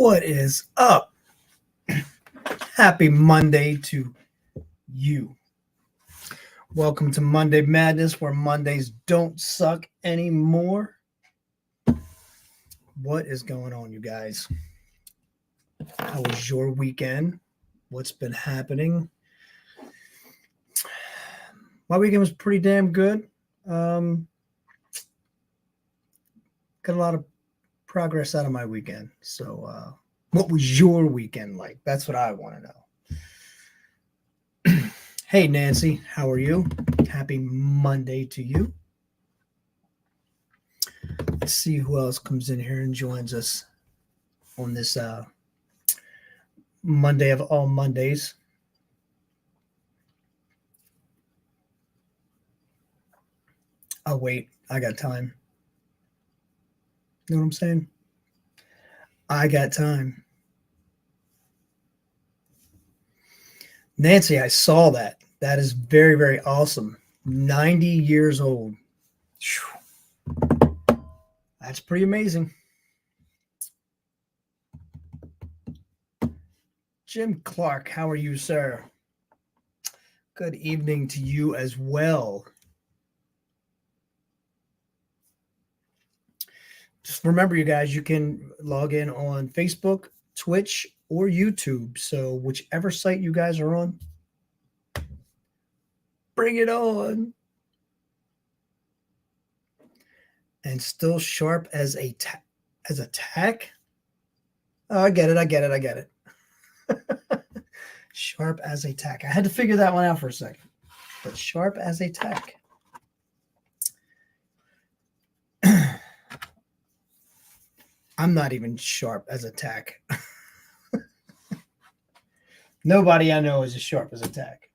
What is up? Happy Monday to you. Welcome to Monday Madness, where Mondays don't suck anymore. What is going on, you guys? How was your weekend? What's been happening? My weekend was pretty damn good. Got a lot of progress out of my weekend. So, what was your weekend like? That's what I want to know. Hey, Nancy, how are you? Happy Monday to you. Let's see who else comes in here and joins us on this Monday of all Mondays. Oh, wait, I got time. You know what I'm saying? I got time. Nancy, I saw that. That is very, very awesome. 90 years old. Whew. That's pretty amazing. Jim Clark, how are you, sir? Good evening to you as well. Just remember, you guys, you can log in on Facebook, Twitch, or YouTube. So whichever site you guys are on, bring it on. And still sharp as a tack. Oh, I get it. Sharp as a tack. I had to figure that one out for a second. But sharp as a tack. I'm not even sharp as a tack. Nobody I know is as sharp as a tack.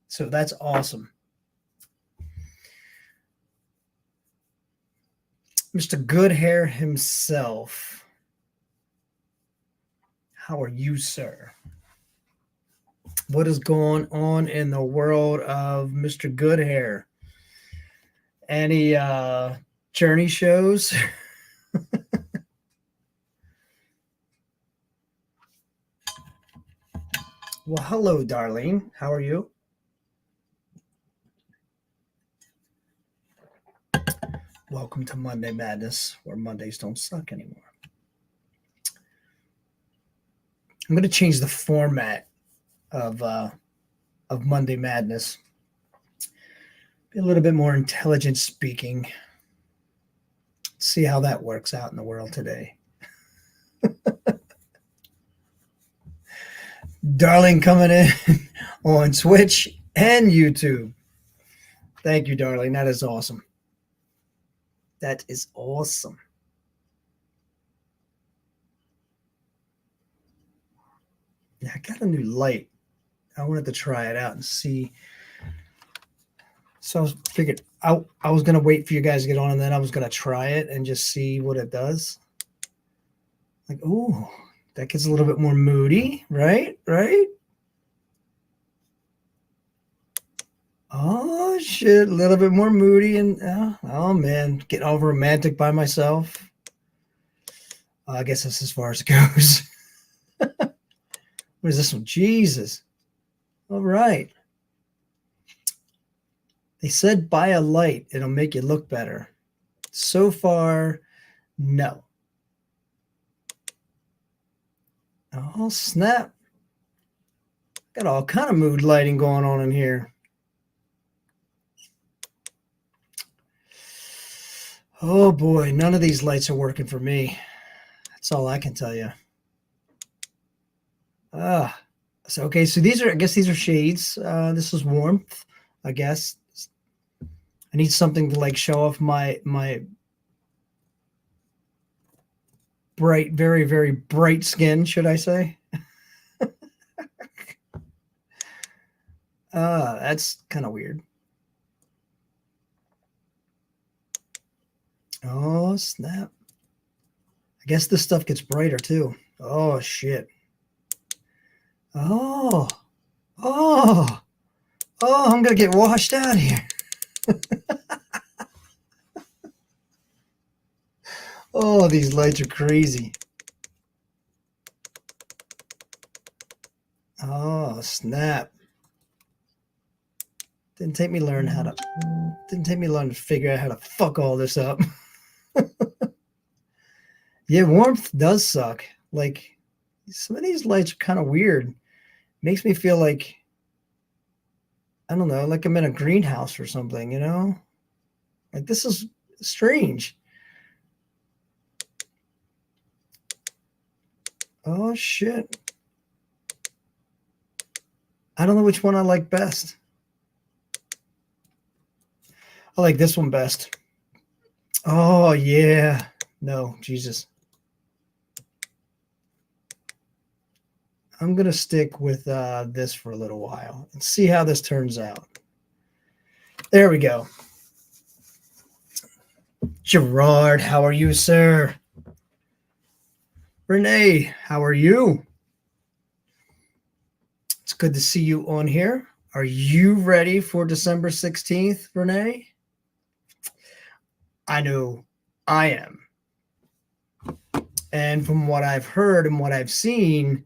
So that's awesome. Mr. Good Hair himself. How are you, sir? What is going on in the world of Mr. Good Hair? Any journey shows? Well, hello, Darlene. How are you? Welcome to Monday Madness, where Mondays don't suck anymore. I'm going to change the format of Monday Madness. Be a little bit more intelligent speaking. See how that works out in the world today. Darling coming in on Twitch and YouTube. Thank you, darling. That is awesome. That is awesome. Yeah, I got a new light. I wanted to try it out and see. So I figured I was going to wait for you guys to get on, and then I was going to try it and just see what it does. Like, ooh, that gets a little bit more moody, right? Right? Oh, shit, a little bit more moody. And, oh man, getting all romantic by myself. I guess that's as far as it goes. What is this one? Jesus. All right. They said buy a light. It'll make you look better. So far, no. Oh, snap. Got all kind of mood lighting going on in here. Oh, boy. None of these lights are working for me. That's all I can tell you. So, okay, so these are, I guess these are shades. This is warmth, I guess. I need something to like show off my bright, very, very bright skin, should I say? That's kind of weird. Oh, snap. I guess this stuff gets brighter too. Oh, shit. Oh, I'm going to get washed out here. Oh, these lights are crazy. Oh, snap. Didn't take me learn to figure out how to fuck all this up. Yeah, warmth does suck. Like some of these lights are kind of weird. Makes me feel like I don't know, like I'm in a greenhouse or something, you know? Like this is strange. Oh shit. I don't know which one I like best. I like this one best. Oh yeah. No, Jesus. I'm gonna stick with this for a little while and see how this turns out. There we go. Gerard, how are you, sir? Renee, how are you? It's good to see you on here. Are you ready for December 16th, Renee? I know I am. And from what I've heard and what I've seen,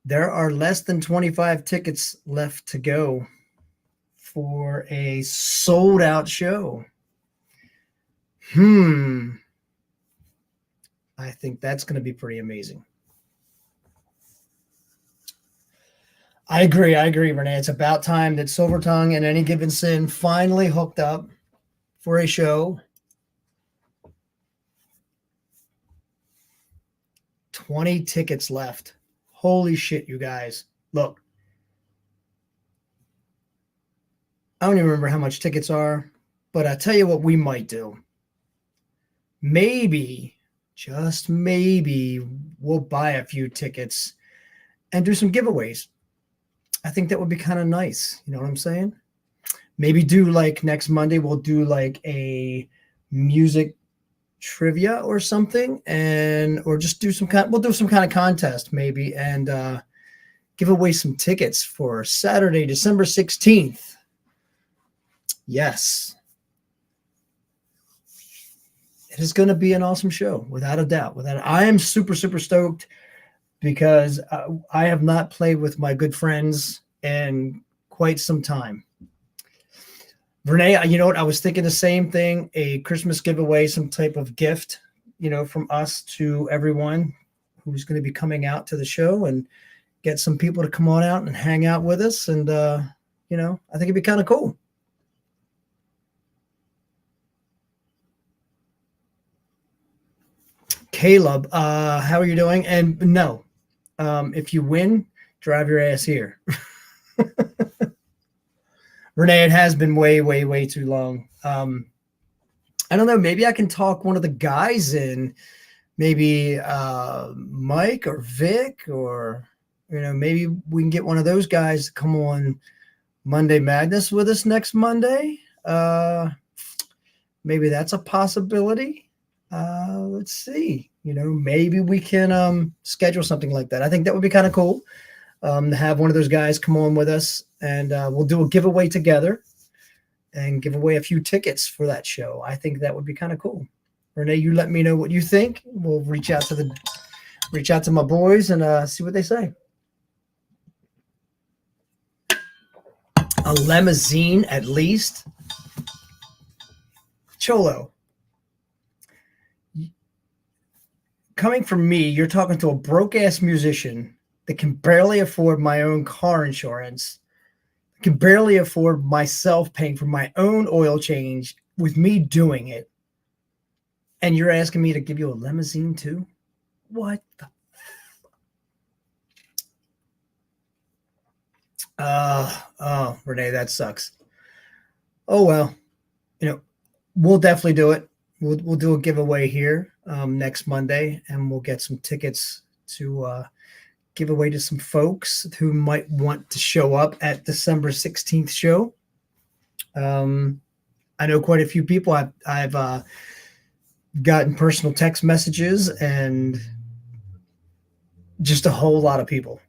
there are less than 25 tickets left to go for a sold out show. I think that's going to be pretty amazing. I agree, Renee. It's about time that Silver Tongue and Any Given Sin finally hooked up for a show. 20 tickets left. Holy shit, you guys. Look. I don't even remember how much tickets are, but I tell you what we might do. Maybe, just maybe, we'll buy a few tickets and do some giveaways. I think that would be kind of nice. You know what I'm saying? Maybe do like next Monday, we'll do like a music trivia or something, or just do we'll do some kind of contest maybe and give away some tickets for Saturday, December 16th. Yes. It is going to be an awesome show, without a doubt. I am super, super stoked because I have not played with my good friends in quite some time. Renee, you know what? I was thinking the same thing, a Christmas giveaway, some type of gift, from us to everyone who's going to be coming out to the show and get some people to come on out and hang out with us. And, I think it'd be kind of cool. Caleb, how are you doing? And no, if you win, drive your ass here. Renee, it has been way, way, way too long. I don't know. Maybe I can talk one of the guys in, maybe Mike or Vic, or, maybe we can get one of those guys to come on Monday Madness with us next Monday. Maybe that's a possibility. Let's see. Maybe we can schedule something like that. I think that would be kind of cool to have one of those guys come on with us, and we'll do a giveaway together and give away a few tickets for that show. I think that would be kind of cool. Renee, you let me know what you think. We'll reach out to my boys and see what they say. A limousine, at least. Cholo. Coming from me, you're talking to a broke-ass musician that can barely afford my own car insurance, can barely afford myself paying for my own oil change with me doing it. And you're asking me to give you a limousine too? What the? Renee, that sucks. Oh, well, we'll definitely do it. We'll do a giveaway here next Monday, and we'll get some tickets to give away to some folks who might want to show up at December 16th show. I know quite a few people. I've gotten personal text messages and just a whole lot of people.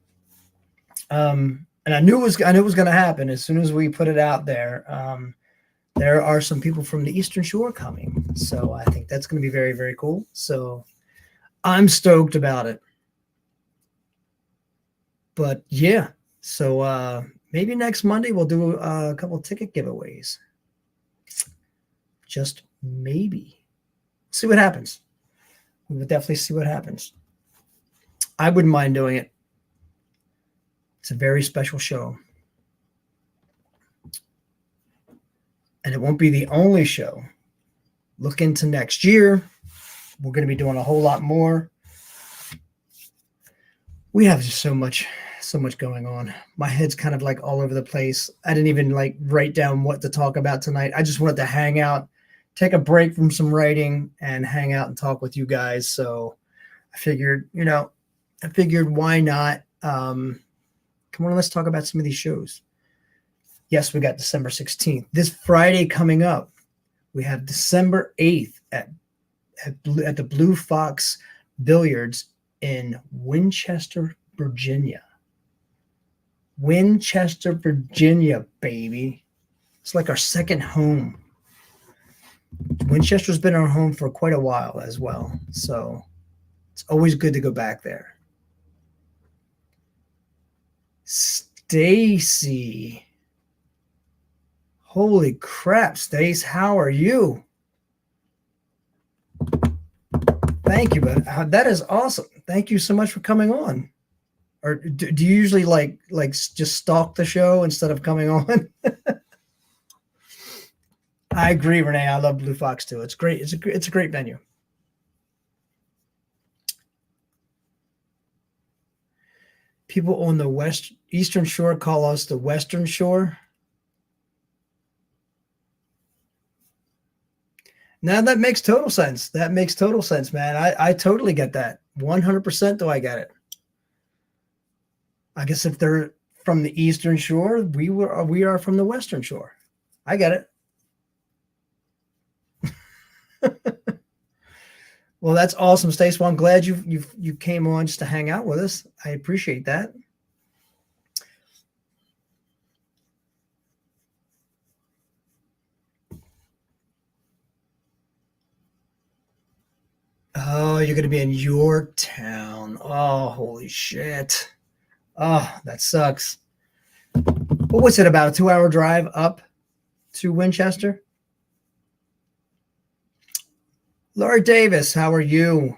And I knew it was going to happen as soon as we put it out there. There are some people from the Eastern Shore coming, so I think that's going to be very, very cool. So I'm stoked about it. But yeah, so maybe next Monday we'll do a couple ticket giveaways. Just maybe. See what happens. We would definitely see what happens. I wouldn't mind doing it. It's a very special show. And it won't be the only show. Look into next year. We're going to be doing a whole lot more. We have just so much going on. My head's kind of like all over the place. I didn't even like write down what to talk about tonight. I just wanted to hang out, take a break from some writing, and hang out and talk with you guys. So I figured, why not? Come on, let's talk about some of these shows. Yes, we got December 16th. This Friday coming up, we have December 8th at the Blue Fox Billiards in Winchester, Virginia. Winchester, Virginia, baby. It's like our second home. Winchester's been our home for quite a while as well. So it's always good to go back there. Stacy. Holy crap, Stace. How are you? Thank you, but that is awesome. Thank you so much for coming on. Or do you usually like just stalk the show instead of coming on? I agree, Renee. I love Blue Fox too. It's great. It's a great venue. People on the Eastern Shore call us the Western Shore. Now that makes total sense. That makes total sense, man. I totally get that. 100% do I get it. I guess if they're from the Eastern Shore, we are from the Western Shore. I get it. Well, that's awesome, Stace. Well, I'm glad you came on just to hang out with us. I appreciate that. Oh, you're going to be in Yorktown. Oh, holy shit. Oh, that sucks. What was it, about a 2-hour drive up to Winchester? Laura Davis, how are you?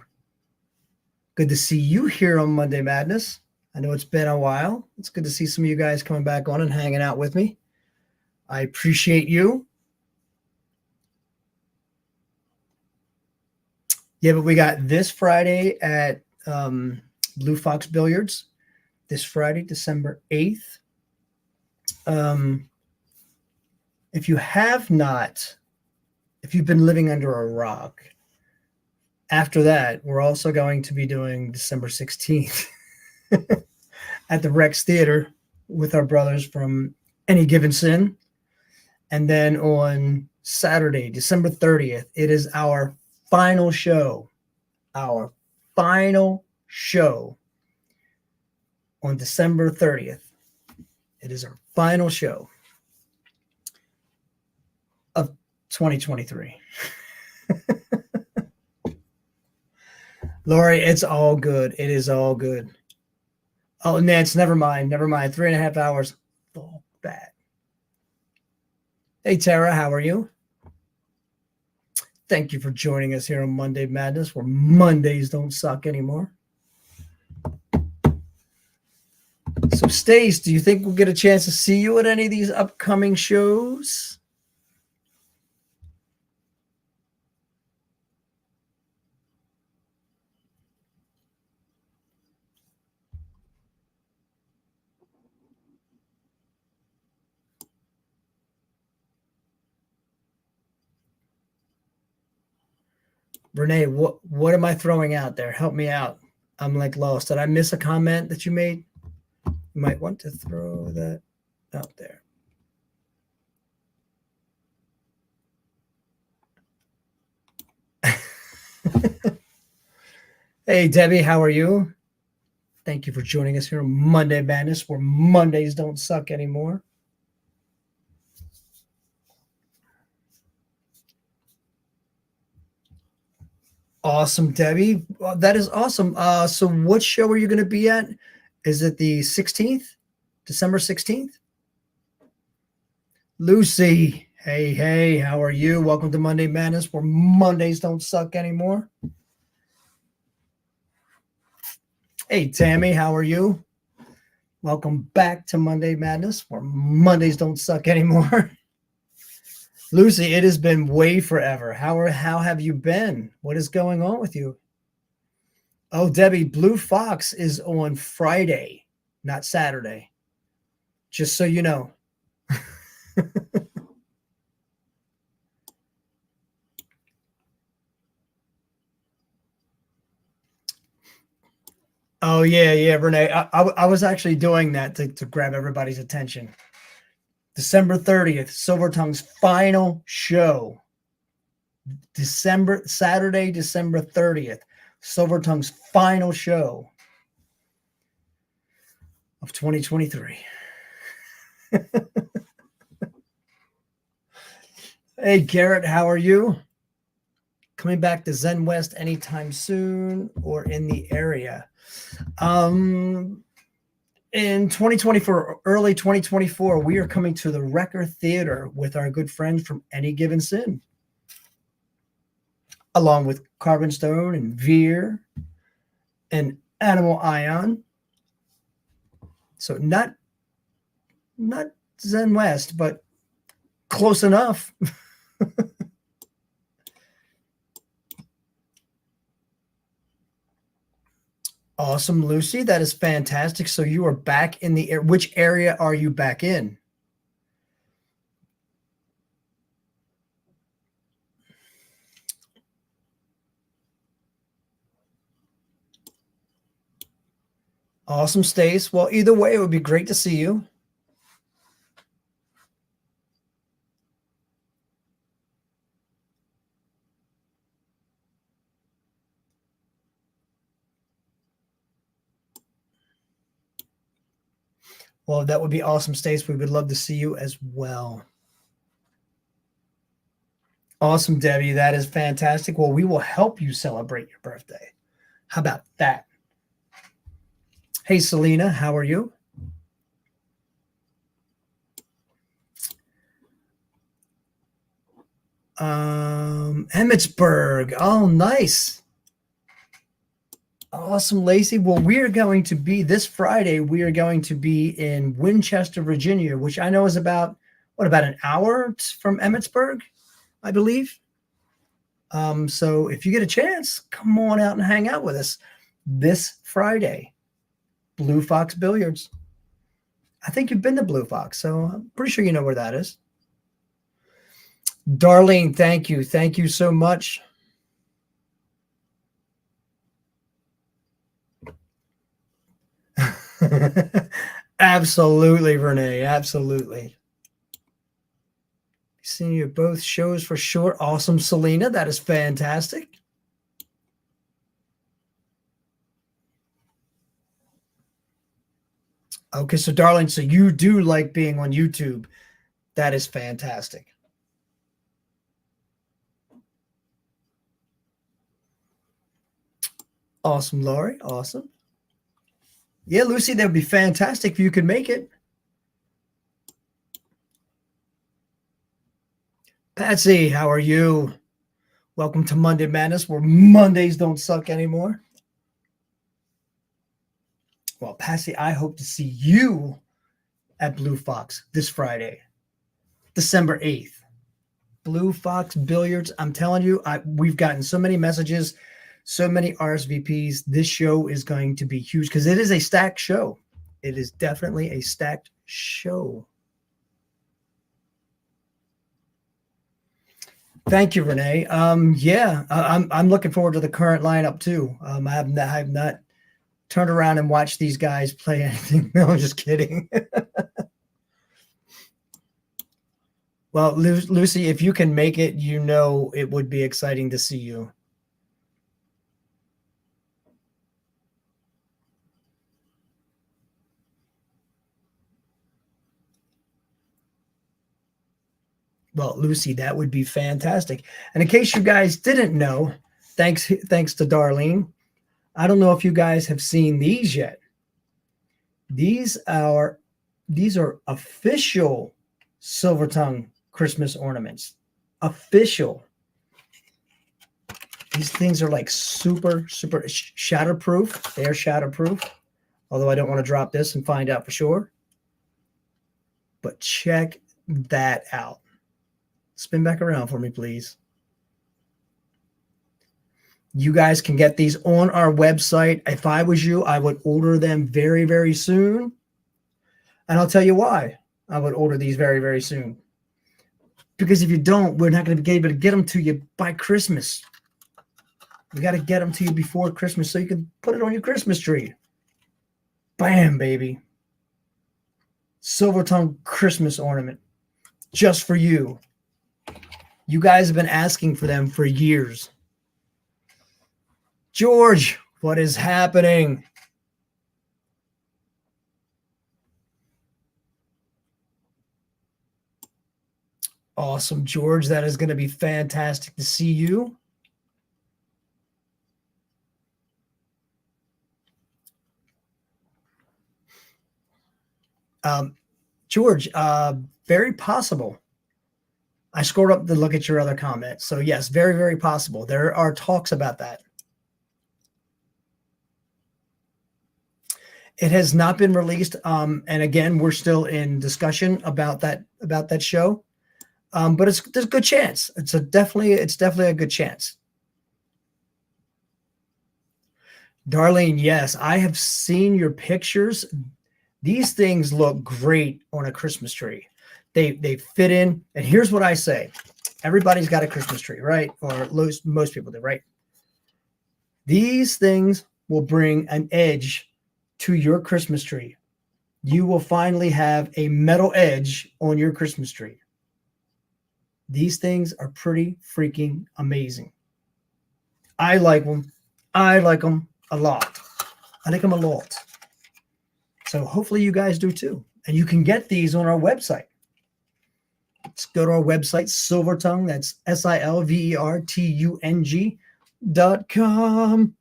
Good to see you here on Monday Madness. I know it's been a while. It's good to see some of you guys coming back on and hanging out with me. I appreciate you. Yeah, but we got this Friday at Blue Fox Billiards. This Friday, December 8th. If you've been living under a rock, after that, we're also going to be doing December 16th at the Rex Theater with our brothers from Any Given Sin. And then on Saturday, December 30th, it is our final show. Our final show on December 30th. It is our final show of 2023. Lori, it's all good. It is all good. Oh, Nance, never mind. 3.5 hours. Fuck that. Hey, Tara, how are you? Thank you for joining us here on Monday Madness, where Mondays don't suck anymore. So, Stace, do you think we'll get a chance to see you at any of these upcoming shows? Renee, what am I throwing out there? Help me out. I'm like lost. Did I miss a comment that you made? You might want to throw that out there. Hey, Debbie, how are you? Thank you for joining us here on Monday Madness, where Mondays don't suck anymore. Awesome, Debbie. Well, that is awesome. So what show are you going to be at? Is it the 16th? December 16th? Lucy, hey, how are you? Welcome to Monday Madness, where Mondays don't suck anymore. Hey, Tammy, how are you? Welcome back to Monday Madness, where Mondays don't suck anymore. Lucy, it has been way forever. How have you been? What is going on with you? Oh, Debbie, Blue Fox is on Friday, not Saturday. Just so you know. Oh, yeah, Renee. I was actually doing that to grab everybody's attention. December 30th, Silver Tongue's final show. Saturday, December 30th, Silver Tongue's final show of 2023. Hey, Garrett, how are you? Coming back to Zen West anytime soon or in the area? In 2024, early 2024, we are coming to the Wrecker Theater with our good friends from Any Given Sin, along with Carbon Stone and Veer and Animal Ion. So not Zen West, but close enough. Awesome, Lucy. That is fantastic. So you are back in the air. Which area are you back in? Awesome, Stace. Well, either way, it would be great to see you. Well, that would be awesome, Stace. We would love to see you as well. Awesome, Debbie. That is fantastic. Well, we will help you celebrate your birthday. How about that? Hey, Selena, how are you? Emmitsburg. Oh, nice. Awesome, Lacey. Well, we are going to be this Friday. We are going to be in Winchester, Virginia, which I know is about an hour from Emmitsburg, I believe. So if you get a chance, come on out and hang out with us this Friday. Blue Fox Billiards. I think you've been to Blue Fox, so I'm pretty sure you know where that is. Darlene, thank you. Thank you so much. Absolutely, Renee. Absolutely. Seeing you at both shows for sure. Awesome, Selena. That is fantastic. Okay, so darling, so you do like being on YouTube. That is fantastic. Awesome, Laurie. Awesome. Yeah, Lucy, that would be fantastic if you could make it. Patsy, how are you? Welcome to Monday Madness, where Mondays don't suck anymore. Well, Patsy, I hope to see you at Blue Fox this Friday, December 8th. Blue Fox Billiards. I'm telling you, we've gotten so many messages, so many RSVPs. This show is going to be huge because it is a stacked show. It is definitely a stacked show. Thank you, Renee. Yeah, I'm looking forward to the current lineup too. I have not turned around and watched these guys play anything. No, I'm just kidding. Well, Lucy, if you can make it, you know it would be exciting to see you. Well, Lucy, that would be fantastic. And in case you guys didn't know, thanks to Darlene, I don't know if you guys have seen these yet. These are official Silver Tongue Christmas ornaments. Official. These things are like super shatterproof. They are shatterproof. Although I don't want to drop this and find out for sure. But check that out. Spin back around for me, please. You guys can get these on our website. If I was you, I would order them very, very soon. And I'll tell you why I would order these very, very soon. Because if you don't, we're not going to be able to get them to you by Christmas. We got to get them to you before Christmas so you can put it on your Christmas tree. Bam, baby. Silver Tongue Christmas ornament. Just for you. You guys have been asking for them for years. George, what is happening? Awesome, George. That is going to be fantastic to see you. George, very possible. I scrolled up to look at your other comment. So yes, very, very possible. There are talks about that. It has not been released. And again, we're still in discussion about that show. But there's a good chance. It's definitely a good chance. Darlene, yes, I have seen your pictures. These things look great on a Christmas tree. They fit in. And here's what I say. Everybody's got a Christmas tree, right? Or most people do, right? These things will bring an edge to your Christmas tree. You will finally have a metal edge on your Christmas tree. These things are pretty freaking amazing. I like them. I like them a lot. I like them a lot. So hopefully you guys do too. And you can get these on our website. Let's go to our website, Silvertongue. That's SILVERTUNG.com.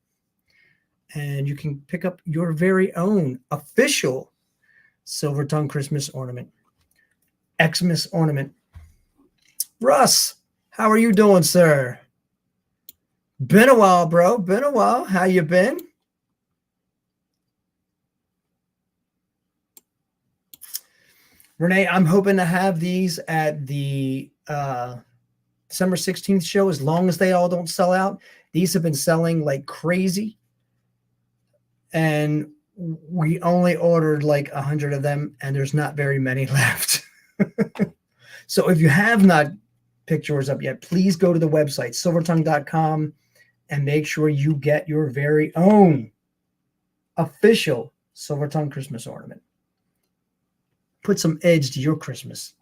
And you can pick up your very own official Silver Tongue Christmas ornament. Xmas ornament. Russ, how are you doing, sir? Been a while, bro. Been a while. How you been? Renee, I'm hoping to have these at the December 16th show as long as they all don't sell out. These have been selling like crazy. And we only ordered like 100 of them, and there's not very many left. So if you have not picked yours up yet, please go to the website, silvertongue.com, and make sure you get your very own official Silver Tongue Christmas ornament. Put some edge to your Christmas.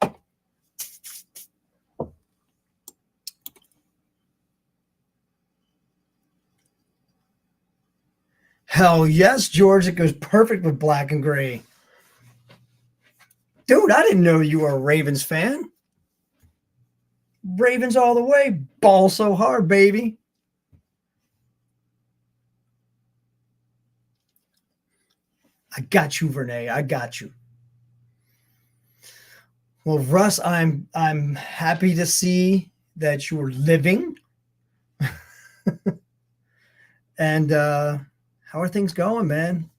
Hell yes, George. It goes perfect with black and gray. Dude, I didn't know you were a Ravens fan. Ravens all the way. Ball so hard, baby. I got you, Renee. I got you. Well, Russ, I'm happy to see that you're living. And how are things going, man?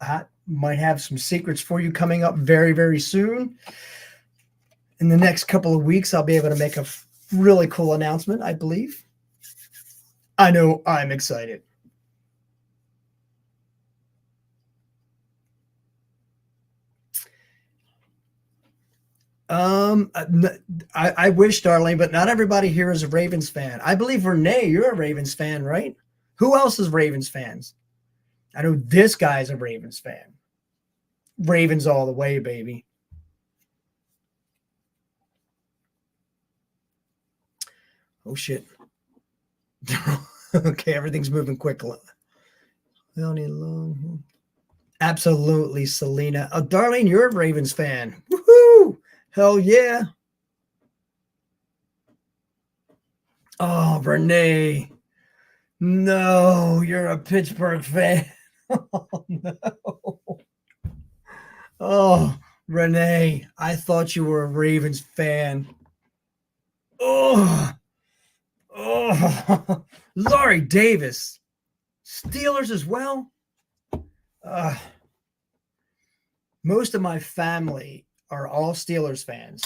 I might have some secrets for you coming up very, very soon. In the next couple of weeks, I'll be able to make a really cool announcement, I believe. I know I'm excited. I wish, Darlene, but not everybody here is a Ravens fan. I believe, Renee, you're a Ravens fan, right? Who else is Ravens fans? I know this guy's a Ravens fan. Ravens all the way, baby. Oh, shit. Okay, everything's moving quick. Absolutely, Selena. Oh, Darlene, you're a Ravens fan. Woohoo! Hell yeah. Oh, Renee. No, you're a Pittsburgh fan. Oh, no. Oh, Renee, I thought you were a Ravens fan. Oh, oh, Laurie Davis, Steelers as well. Uh, most of my family are all Steelers fans.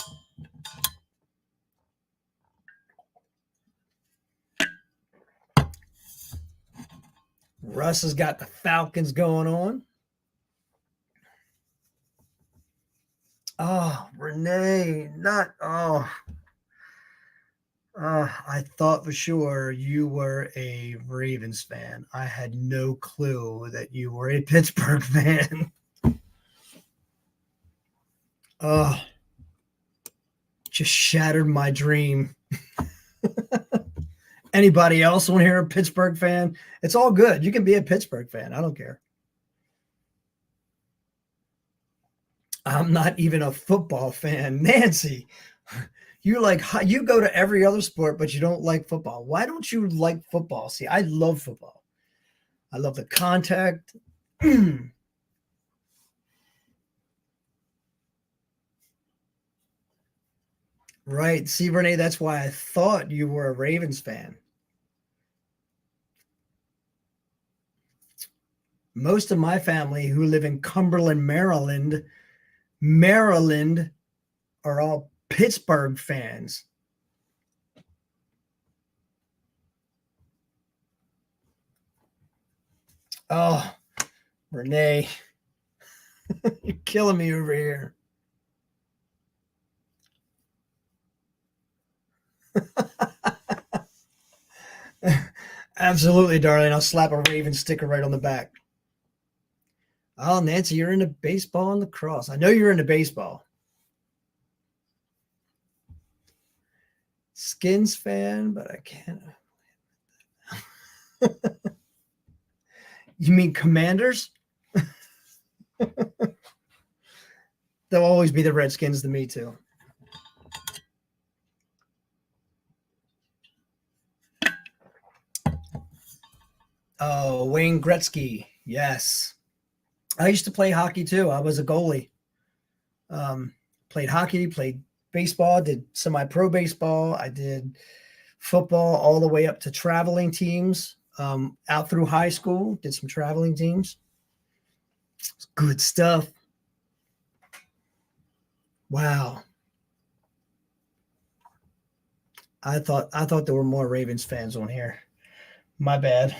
Russ has got the Falcons going on. Oh, Renee, not I thought for sure you were a Ravens fan. I had no clue that you were a Pittsburgh fan. Oh, just shattered my dream. Anybody else want to hear a Pittsburgh fan? It's all good. You can be a Pittsburgh fan. I don't care. I'm not even a football fan. Nancy, you go to every other sport, but you don't like football. Why don't you like football? See, I love football. I love the contact. Right. See, Renee, that's why I thought you were a Ravens fan. Most of my family who live in Cumberland, Maryland are all Pittsburgh fans. Oh, Renee, you're killing me over here. Absolutely, darling. I'll slap a Raven sticker right on the back. Oh, Nancy, you're into baseball and lacrosse. I know you're into baseball. Skins fan, but I can't. You mean Commanders? They'll always be the Redskins to me, too. Oh, Wayne Gretzky. Yes. I used to play hockey, too. I was a goalie. Played hockey, played baseball, did semi-pro baseball. I did football all the way up to traveling teams. Out through high school, did some traveling teams. Good stuff. Wow. I thought there were more Ravens fans on here. My bad.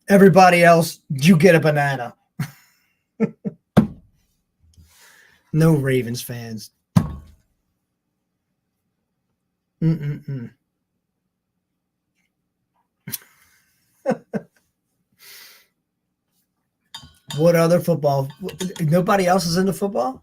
Everybody else, you get a banana. No Ravens fans. Mm-mm-mm. What other football? Nobody else is into football?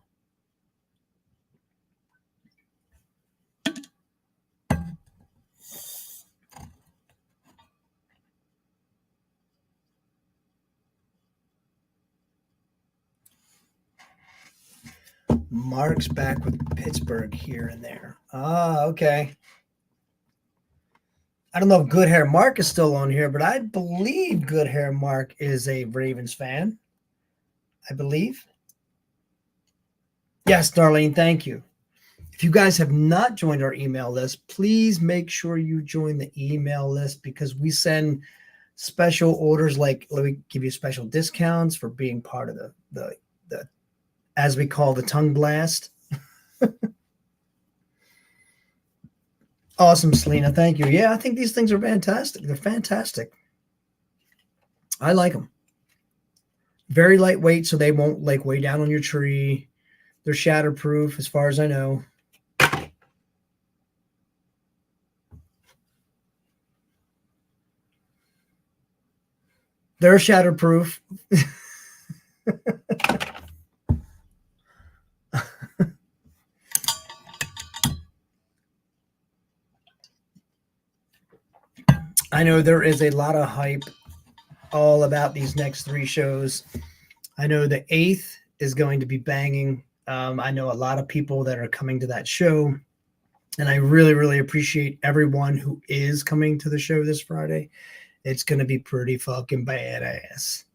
Mark's back with Pittsburgh here and there. Ah, okay. I don't know if Good Hair Mark is still on here, but I believe Good Hair Mark is a Ravens fan. I believe. Yes, Darlene, thank you. If you guys have not joined our email list, please make sure you join the email list because we send special orders like let me give you special discounts for being part of the as we call the tongue blast. Awesome, Selena. Thank you. Yeah, I think these things are fantastic. They're fantastic. I like them. Very lightweight, so they won't like weigh down on your tree. They're shatterproof, as far as I know. They're shatterproof. I know there is a lot of hype all about these next three shows. I know the 8th is going to be banging. I know a lot of people that are coming to that show, and I really, really appreciate everyone who is coming to the show this Friday. It's going to be pretty fucking badass.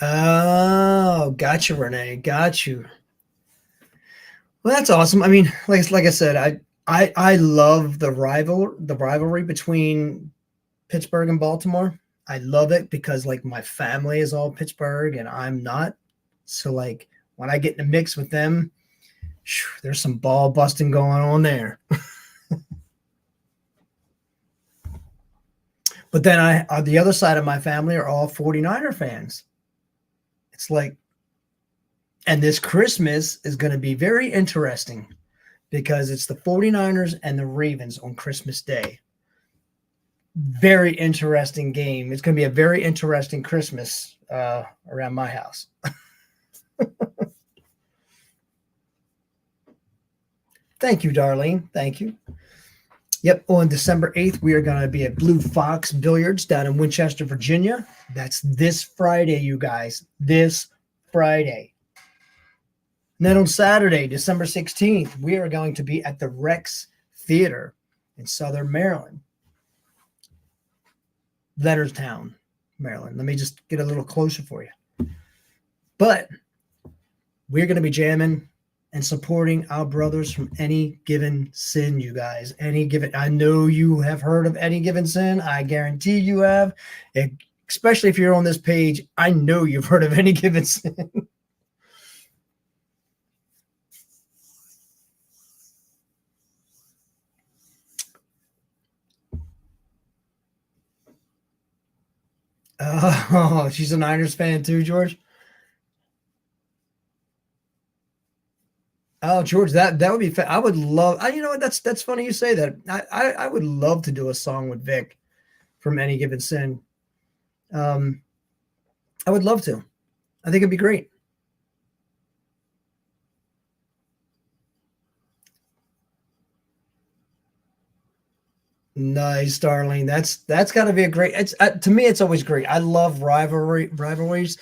Oh, gotcha, Renee. Got you. Well, that's awesome. I mean, like I said, I love the rivalry between Pittsburgh and Baltimore. I love it because like my family is all Pittsburgh and I'm not. So like when I get in the mix with them, there's some ball busting going on there. But then I on the other side of my family are all 49er fans. It's like, and this Christmas is going to be very interesting because it's the 49ers and the Ravens on Christmas Day. Very interesting game. It's going to be a very interesting Christmas around my house. Thank you, Darlene. Thank you. Yep, on December 8th, we are going to be at Blue Fox Billiards down in Winchester, Virginia. That's this Friday, you guys. This Friday. And then on Saturday, December 16th, we are going to be at the Rex Theater in Southern Maryland. Leonardtown, Maryland. Let me just get a little closer for you. But we're going to be jamming and supporting our brothers from Any Given Sin, you guys. I know you have heard of Any Given Sin. I guarantee you have. Especially if you're on this page, I know you've heard of Any Given Sin. Oh, she's a Niners fan too, George. Oh, George, that would be. I would love. You know what? That's funny you say that. I would love to do a song with Vic from Any Given Sin. I would love to. I think it'd be great. Nice, darling. That's got to be a great. It's to me, it's always great. I love rivalries,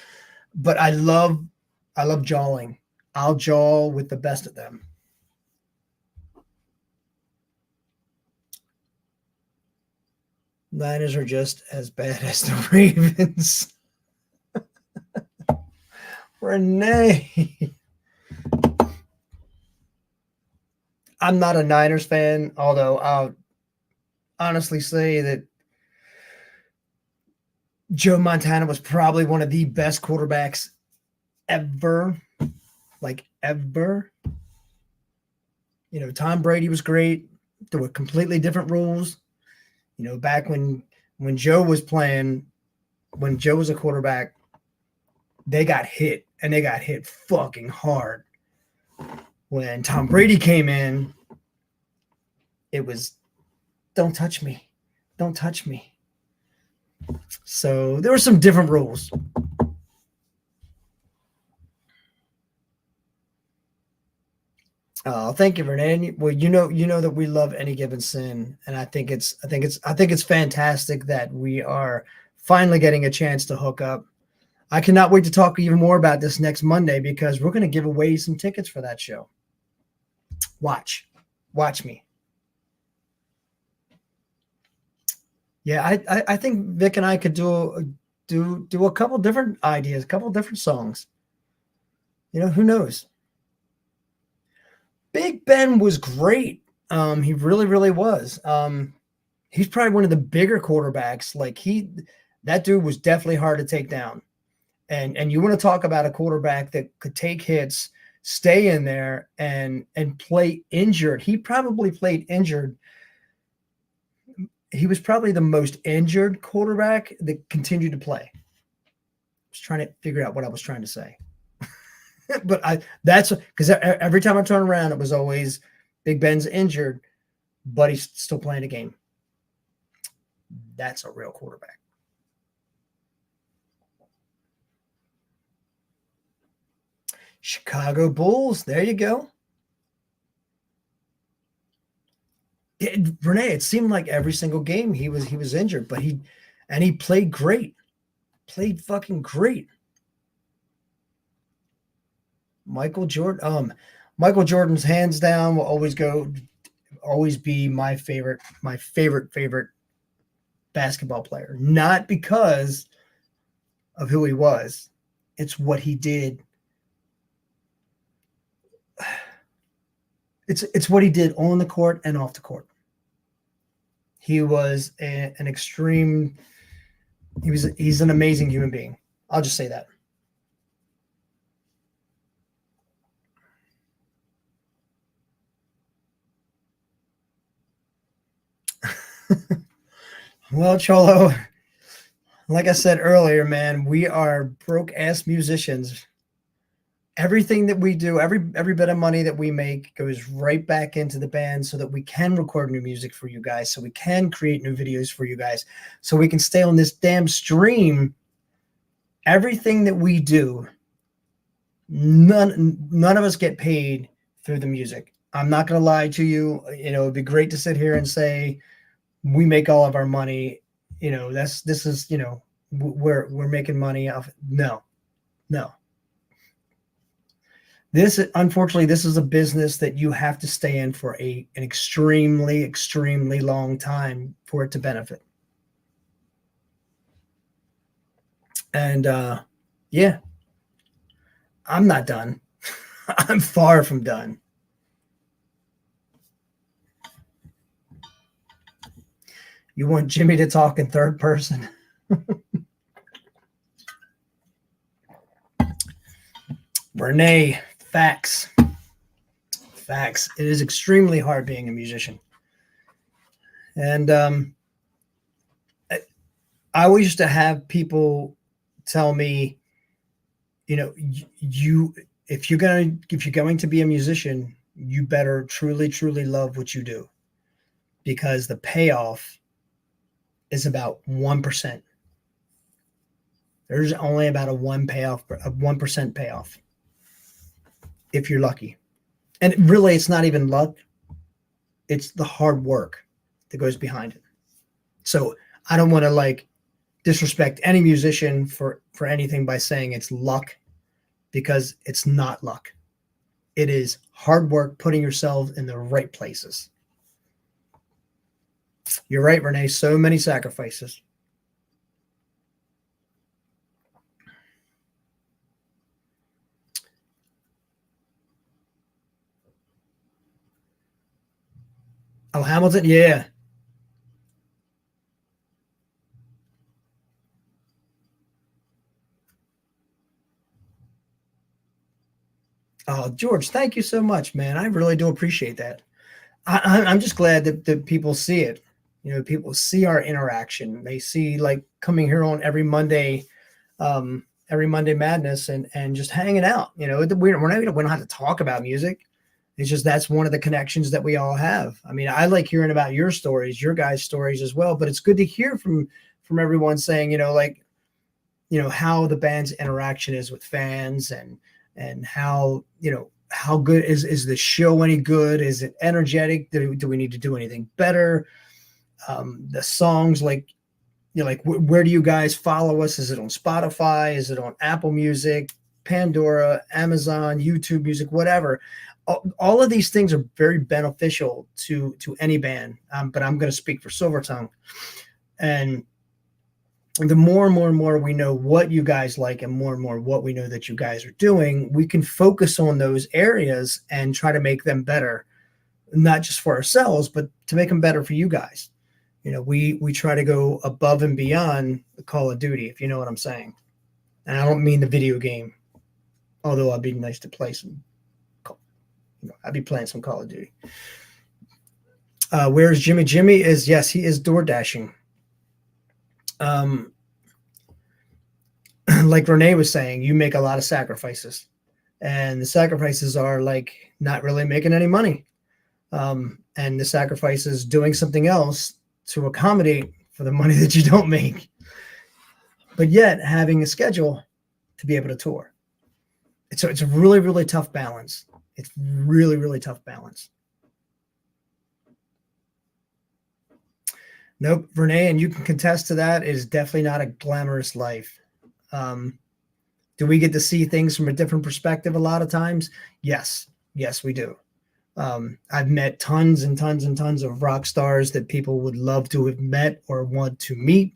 but I love jawing. I'll jaw with the best of them. Niners are just as bad as the Ravens. Renee. I'm not a Niners fan, although I'll honestly say that Joe Montana was probably one of the best quarterbacks ever. Like ever. Tom Brady was great. There were completely different rules. Back when Joe was playing, when Joe was a quarterback, they got hit and they got hit fucking hard. When Tom Brady came in, it was don't touch me. Don't touch me. So there were some different rules. Oh, thank you, Renee. Well, you know that we love Any Given Sin, and I think it's fantastic that we are finally getting a chance to hook up. I cannot wait to talk even more about this next Monday because we're going to give away some tickets for that show. Watch me. Yeah, I think Vic and I could do a couple different ideas, a couple different songs. Who knows? Big Ben was great. He really, really was. He's probably one of the bigger quarterbacks. That dude was definitely hard to take down. And you want to talk about a quarterback that could take hits, stay in there, and play injured. He probably played injured. He was probably the most injured quarterback that continued to play. I was trying to figure out what I was trying to say. But that's because every time I turn around, it was always Big Ben's injured, but he's still playing a game. That's a real quarterback. Chicago Bulls. There you go. Renee, it seemed like every single game he was injured, but he played great. Played fucking great. Michael Jordan. Michael Jordan's hands down will always be my favorite basketball player. Not because of who he was, it's what he did. It's what he did on the court and off the court. He was an extreme. He's an amazing human being. I'll just say that. Well, Cholo, like I said earlier, man, we are broke ass musicians. Everything that we do, every bit of money that we make goes right back into the band so that we can record new music for you guys, so we can create new videos for you guys, so we can stay on this damn stream. Everything that we do, none of us get paid through the music. I'm not going to lie to you. It'd be great to sit here and say we make all of our money. This is, we're making money off. No. Unfortunately, this is a business that you have to stay in for an extremely, extremely long time for it to benefit. And yeah, I'm not done. I'm far from done. You want Jimmy to talk in third person? Renee, facts. It is extremely hard being a musician. And I always used to have people tell me, if you're going to be a musician, you better truly, truly love what you do, because the payoff is about 1%. There's only about a 1% payoff, if you're lucky. And really, it's not even luck. It's the hard work that goes behind it. So I don't want to disrespect any musician for anything by saying it's luck, because it's not luck. It is hard work, putting yourself in the right places. You're right, Renee. So many sacrifices. Oh, Hamilton, yeah. Oh, George, thank you so much, man. I really do appreciate that. I'm just glad that people see it. People see our interaction. They see coming here on every Monday Madness and just hanging out. We don't have to talk about music. It's just that's one of the connections that we all have. I mean, I like hearing about your stories, your guys' stories as well. But it's good to hear from everyone saying, how the band's interaction is with fans, and how how good is the show, any good? Is it energetic? Do we need to do anything better? The songs, where do you guys follow us? Is it on Spotify? Is it on Apple Music, Pandora, Amazon, YouTube Music, whatever? All of these things are very beneficial to any band. But I'm going to speak for Silvertongue. And the more and more we know what you guys like, and more what we know that you guys are doing, we can focus on those areas and try to make them better, not just for ourselves, but to make them better for you guys. We try to go above and beyond the Call of Duty, if you know what I'm saying. And I don't mean the video game, although I'd be nice to play some. I'd be playing some Call of Duty. Where's Jimmy? Jimmy is, yes, he is door dashing. Like Renee was saying, you make a lot of sacrifices, and the sacrifices are not really making any money. And the sacrifice is doing something else to accommodate for the money that you don't make, but yet having a schedule to be able to tour. It's a really, really tough balance. It's really, really tough balance. Nope, Renee, and you can contest to that. It is definitely not a glamorous life. Do we get to see things from a different perspective a lot of times? Yes. Yes, we do. I've met tons and tons and tons of rock stars that people would love to have met or want to meet.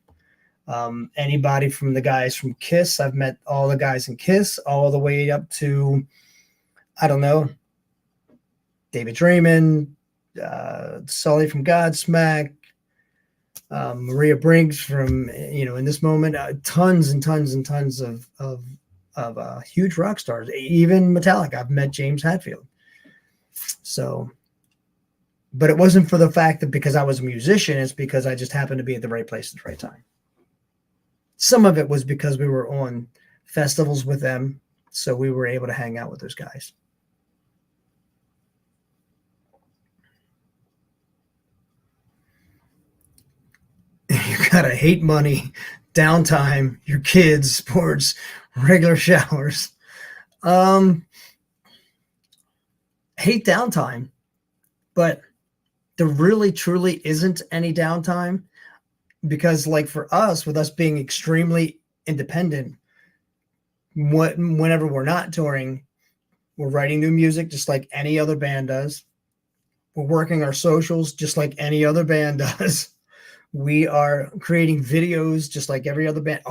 Anybody from the guys from Kiss, I've met all the guys in Kiss, all the way up to, I don't know, David Draymond, Sully from Godsmack, Maria Briggs from, in this moment, tons and tons and tons of huge rock stars, even Metallica. I've met James Hetfield. So, but it wasn't for the fact that because I was a musician, it's because I just happened to be at the right place at the right time. Some of it was because we were on festivals with them, so we were able to hang out with those guys. You gotta hate money, downtime, your kids, sports, regular showers. Hate downtime, but there really truly isn't any downtime, because like for us, with us being extremely independent, whenever we're not touring, we're writing new music just like any other band does. We're working our socials just like any other band does. We are creating videos just like every other band.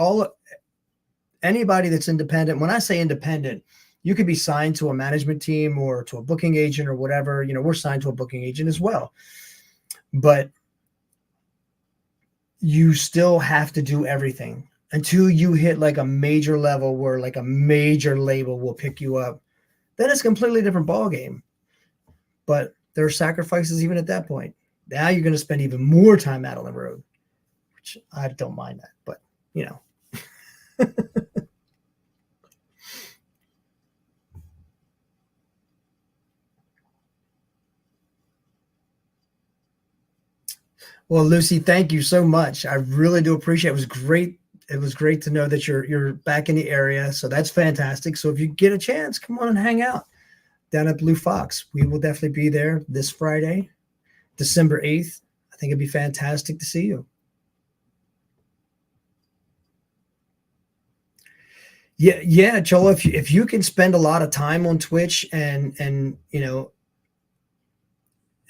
Anybody that's independent, when I say independent, you could be signed to a management team or to a booking agent or whatever. We're signed to a booking agent as well. But you still have to do everything until you hit like a major level where like a major label will pick you up. Then it's a completely different ballgame. But there are sacrifices even at that point. Now you're going to spend even more time out on the road, which I don't mind that, but Well, Lucy, thank you so much. I really do appreciate it. It was great. It was great to know that you're back in the area. So that's fantastic. So if you get a chance, come on and hang out down at Blue Fox. We will definitely be there this Friday, December 8th. I think it'd be fantastic to see you. Yeah, Cholo, if you can spend a lot of time on Twitch and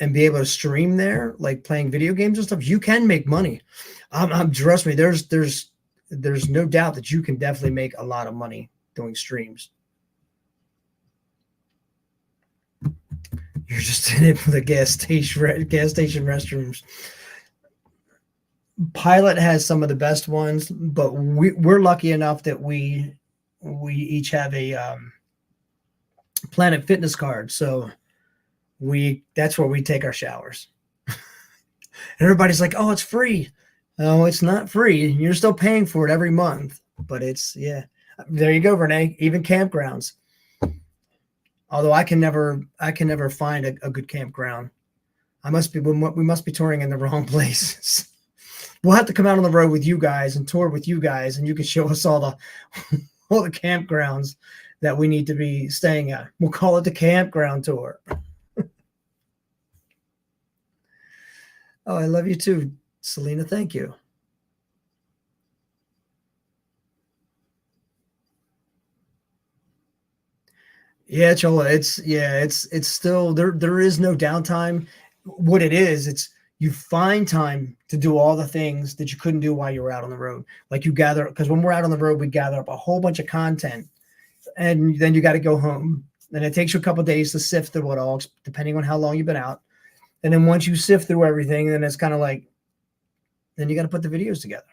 and be able to stream there, like playing video games and stuff, you can make money. Trust me, there's no doubt that you can definitely make a lot of money doing streams. You're just in it for the gas station restrooms. Pilot has some of the best ones, but we're lucky enough that we each have a Planet Fitness card, so that's where we take our showers. Everybody's like, "Oh, it's free." No, it's not free. You're still paying for it every month, but yeah. There you go, Renee. Even campgrounds. Although I can never find a good campground. We must be touring in the wrong places. We'll have to come out on the road with you guys and tour with you guys, and you can show us all the campgrounds that we need to be staying at. We'll call it the campground tour. Oh, I love you too, Selena. Thank you. Yeah, Chola, it's still there is no downtime. What it is, it's you find time to do all the things that you couldn't do while you were out on the road. Like because when we're out on the road, we gather up a whole bunch of content, and then you got to go home. And it takes you a couple of days to sift through it all, depending on how long you've been out. And then once you sift through everything, then it's kind of like, then you got to put the videos together.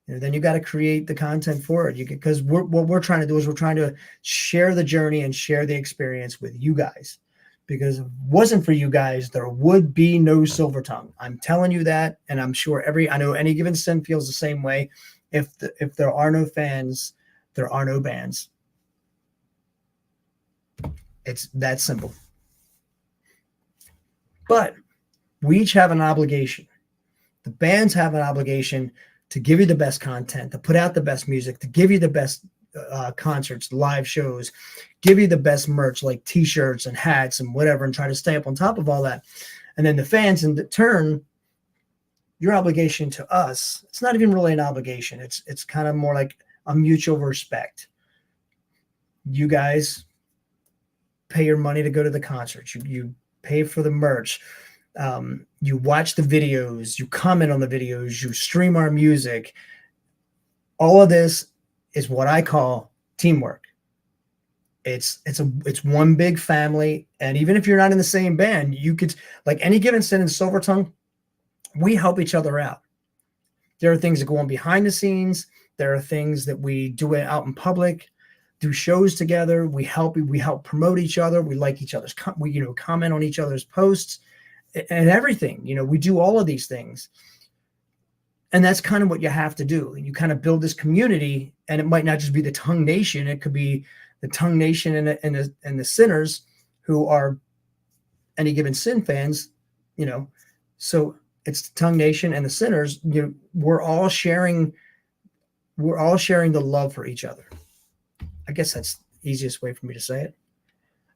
Then you got to create the content for it. Because what we're trying to do is we're trying to share the journey and share the experience with you guys. Because if it wasn't for you guys, there would be no Silver Tongue. I'm telling you that, and I'm sure I know Any Given Sin feels the same way. If there are no fans, there are no bands. It's that simple. But we each have an obligation. The bands have an obligation to give you the best content, to put out the best music, to give you the best concerts, live shows, give you the best merch like t-shirts and hats and whatever, and try to stay up on top of all that. And then the fans, in turn, your obligation to us, it's not even really an obligation. It's kind of more like a mutual respect. You guys pay your money to go to the concerts. You pay for the merch. You watch the videos. You comment on the videos. You stream our music. All of this is what I call teamwork. It's one big family, and even if you're not in the same band, you could, like Any Given Sin and Silver Tongue, we help each other out. There are things that go on behind the scenes. There are things that we do out in public, do shows together. We help promote each other. We like each other's, we comment on each other's posts and everything. We do all of these things. And that's kind of what you have to do. You kind of build this community, and it might not just be the Tongue Nation. It could be the Tongue Nation and the Sinners, who are Any Given Sin fans, So it's the Tongue Nation and the Sinners. We're all sharing the love for each other. I guess that's the easiest way for me to say it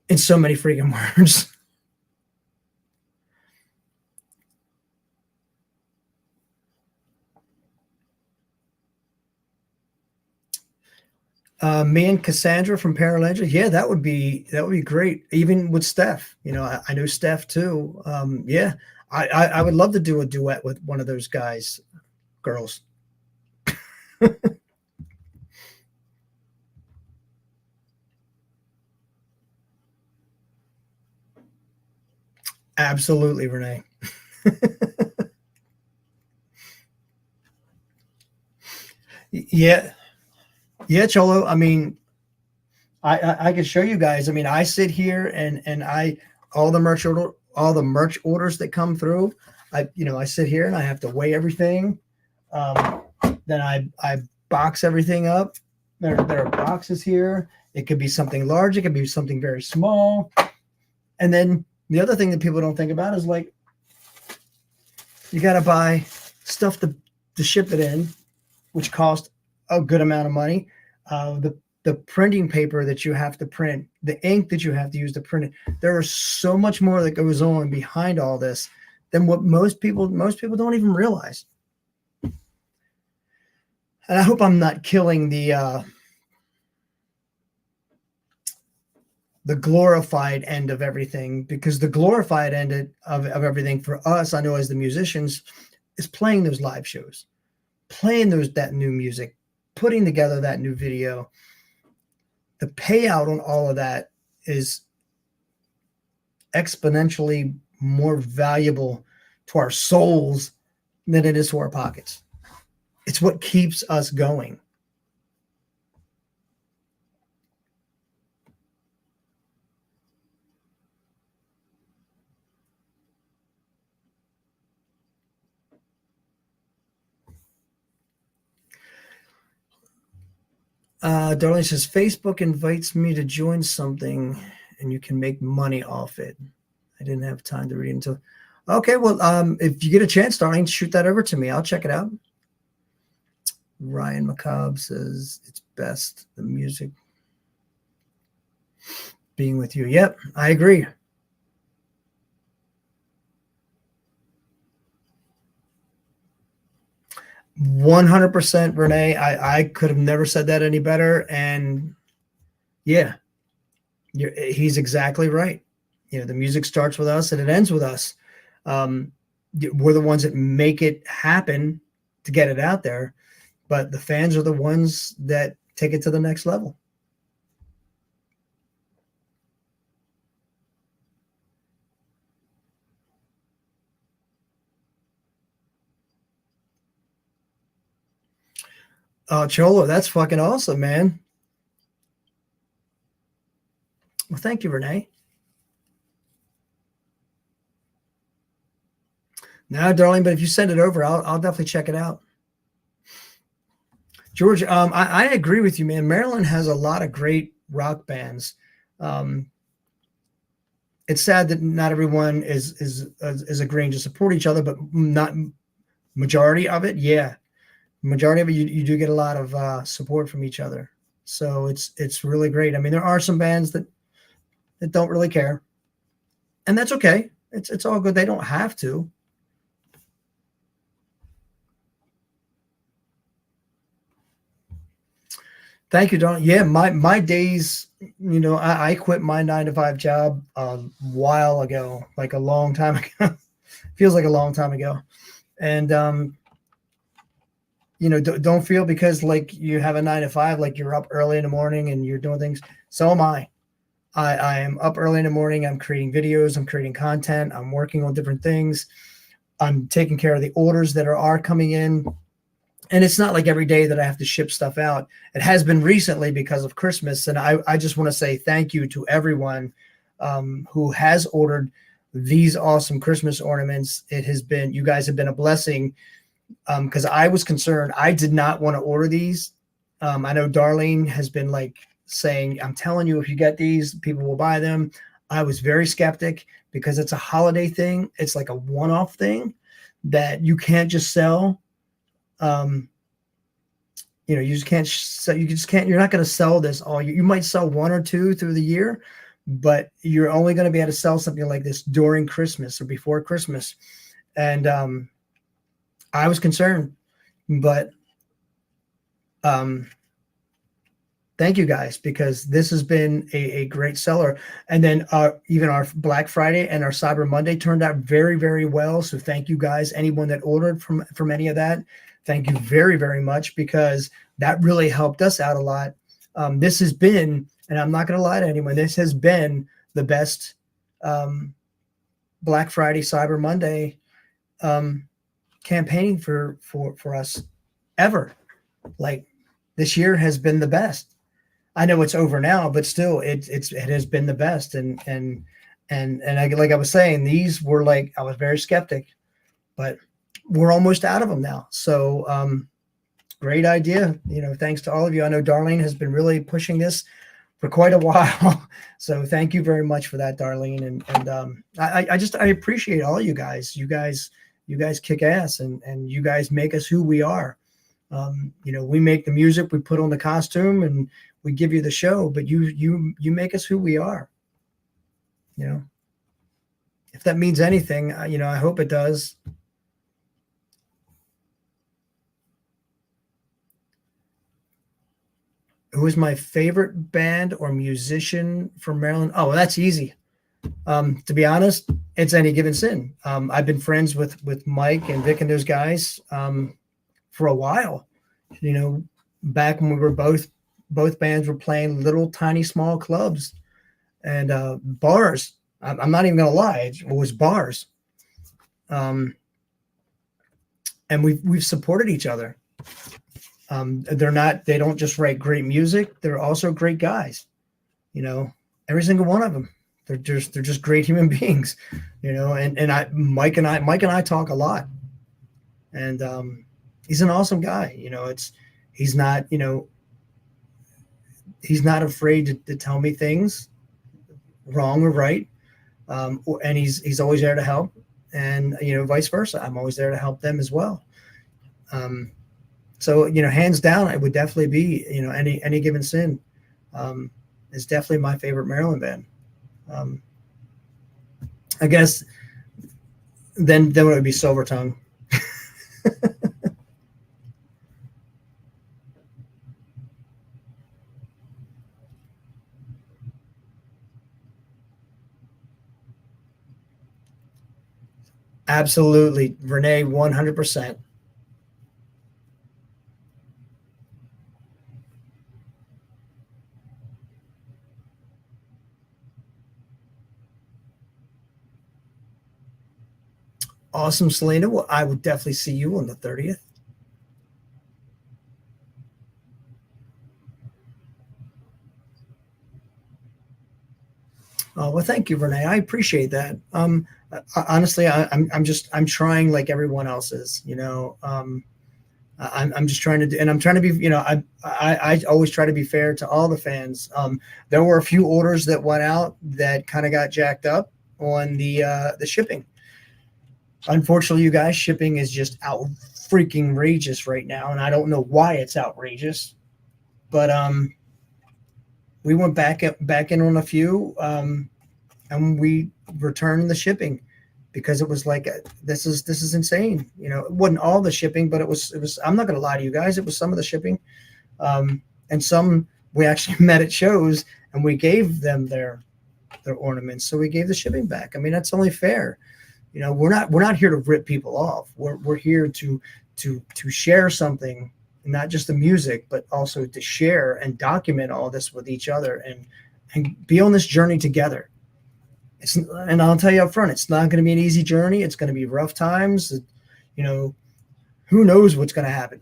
in so many freaking words. Me and Cassandra from Paralandra. Yeah, that would be great. Even with Steph, I know Steph too. Yeah, I would love to do a duet with one of those girls. Absolutely, Renee. Yeah, Cholo. I mean, I can show you guys. I mean, I sit here and all the merch orders that come through. I sit here and I have to weigh everything. Then I box everything up. There are boxes here. It could be something large. It could be something very small. And then the other thing that people don't think about is, like, you got to buy stuff to ship it in, which costs a good amount of money. The printing paper that you have to print, the ink that you have to use to print it. There is so much more that goes on behind all this than what most people don't even realize. And I hope I'm not killing the glorified end of everything, because the glorified end of everything for us, I know as the musicians, is playing those live shows, playing that new music, putting together that new video. The payout on all of that is exponentially more valuable to our souls than it is to our pockets. It's what keeps us going. Darlene says, Facebook invites me to join something and you can make money off it. I didn't have time to read it until. Okay, well, if you get a chance, Darlene, shoot that over to me. I'll check it out. Ryan McCobb says, it's best, the music being with you. Yep, I agree. %, Renee. I could have never said that any better. And yeah, he's exactly right. The music starts with us and it ends with us. We're the ones that make it happen to get it out there, but the fans are the ones that take it to the next level. Oh, Cholo, that's fucking awesome, man. Well, thank you, Renee. No, darling, but if you send it over, I'll definitely check it out. George, I agree with you, man. Maryland has a lot of great rock bands. It's sad that not everyone is agreeing to support each other, but not majority of it. Yeah, majority of it, you do get a lot of support from each other. So it's really great. I mean, there are some bands that don't really care, and that's okay. It's all good. They don't have to. Thank you, Don. Yeah, my days, I quit my 9 to 5 job a while ago, like a long time ago. Feels like a long time ago. And don't feel because like you have a 9 to 5, like you're up early in the morning and you're doing things. So am I. I am up early in the morning. I'm creating videos. I'm creating content. I'm working on different things. I'm taking care of the orders that are coming in. And it's not like every day that I have to ship stuff out. It has been recently because of Christmas. And I just want to say thank you to everyone who has ordered these awesome Christmas ornaments. It has been, you guys have been a blessing because I was concerned. I did not want to order these. I know Darlene has been like saying, I'm telling you, if you get these, people will buy them. I was very skeptic because it's a holiday thing. It's like a one-off thing that you can't just sell. You just can't sell, you're not going to sell this all year. You might sell one or two through the year, but you're only going to be able to sell something like this during Christmas or before Christmas. And I was concerned, but thank you guys, because this has been a great seller. And then even our Black Friday and our Cyber Monday turned out very, very well. So thank you guys. Anyone that ordered from any of that, thank you very, very much, because that really helped us out a lot. This has been, and I'm not going to lie to anyone, this has been the best Black Friday, Cyber Monday campaigning for us ever. Like, this year has been the best. I know it's over now, but still, it has been the best. And I, like I was saying, these were like, I was very skeptic, but we're almost out of them now. So great idea. Thanks to all of you. I know Darlene has been really pushing this for quite a while. So thank you very much for that, Darlene. And I appreciate all you guys. You guys kick ass, and you guys make us who we are. We make the music, we put on the costume, and we give you the show, but you make us who we are. If that means anything, I hope it does. Who is my favorite band or musician from Maryland? Oh, well, that's easy. To be honest, it's Any Given Sin. I've been friends with Mike and Vic and those guys for a while. Back when we were both bands were playing little tiny small clubs and bars. I'm not even gonna lie, it was bars. And we've supported each other. They don't just write great music, they're also great guys. Every single one of them. They're just great human beings. And Mike and I talk a lot. And he's an awesome guy. He's not afraid to tell me things, wrong or right. And he's always there to help, and vice versa. I'm always there to help them as well. So hands down, it would definitely be Any Given Sin is definitely my favorite Maryland band. I guess then it would be Silver Tongue. Absolutely, Renee, 100%. Awesome, Selena. Well, I would definitely see you on the 30th. Oh, well, thank you, Renee. I appreciate that. Honestly, I'm trying like everyone else is. I'm just trying to do, and I'm trying to be. I always try to be fair to all the fans. There were a few orders that went out that kind of got jacked up on the shipping. Unfortunately, you guys, shipping is just out freaking outrageous right now, and I don't know why it's outrageous. But we went back in on a few, and we returned the shipping because it was like, this is insane. It wasn't all the shipping, but it was. I'm not going to lie to you guys, it was some of the shipping. and some we actually met at shows and we gave them their ornaments, so we gave the shipping back. I mean, that's only fair. We're not here to rip people off. We're here to share something, not just the music, but also to share and document all this with each other and be on this journey together. And I'll tell you up front, it's not going to be an easy journey. It's going to be rough times. Who knows what's going to happen?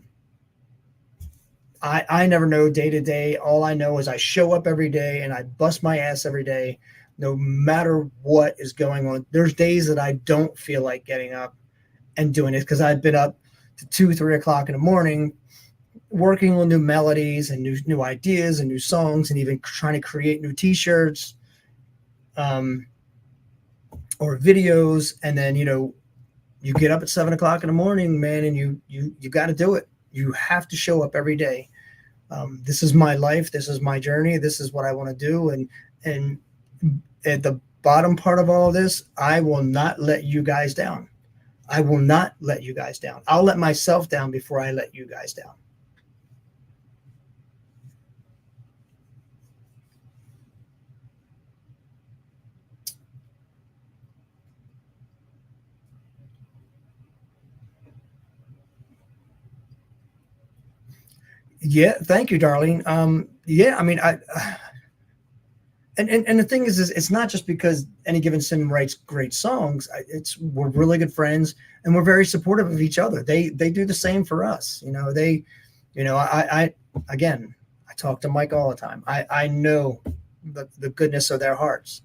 I never know day to day. All I know is I show up every day and I bust my ass every day, no matter what is going on. There's days that I don't feel like getting up and doing it because I've been up to 2, 3 o'clock in the morning working on new melodies and new ideas and new songs and even trying to create new t-shirts or videos. And then, you get up at 7 o'clock in the morning, man, and you got to do it. You have to show up every day. This is my life. This is my journey. This is what I want to do. And at the bottom part of all of this, I will not let you guys down. I will not let you guys down. I'll let myself down before I let you guys down. Yeah, thank you, darling. Yeah, I mean, and the thing is it's not just because Any Given Sin writes great songs. We're really good friends and we're very supportive of each other. They do the same for us. I again, I talk to Mike all the time. I know the goodness of their hearts.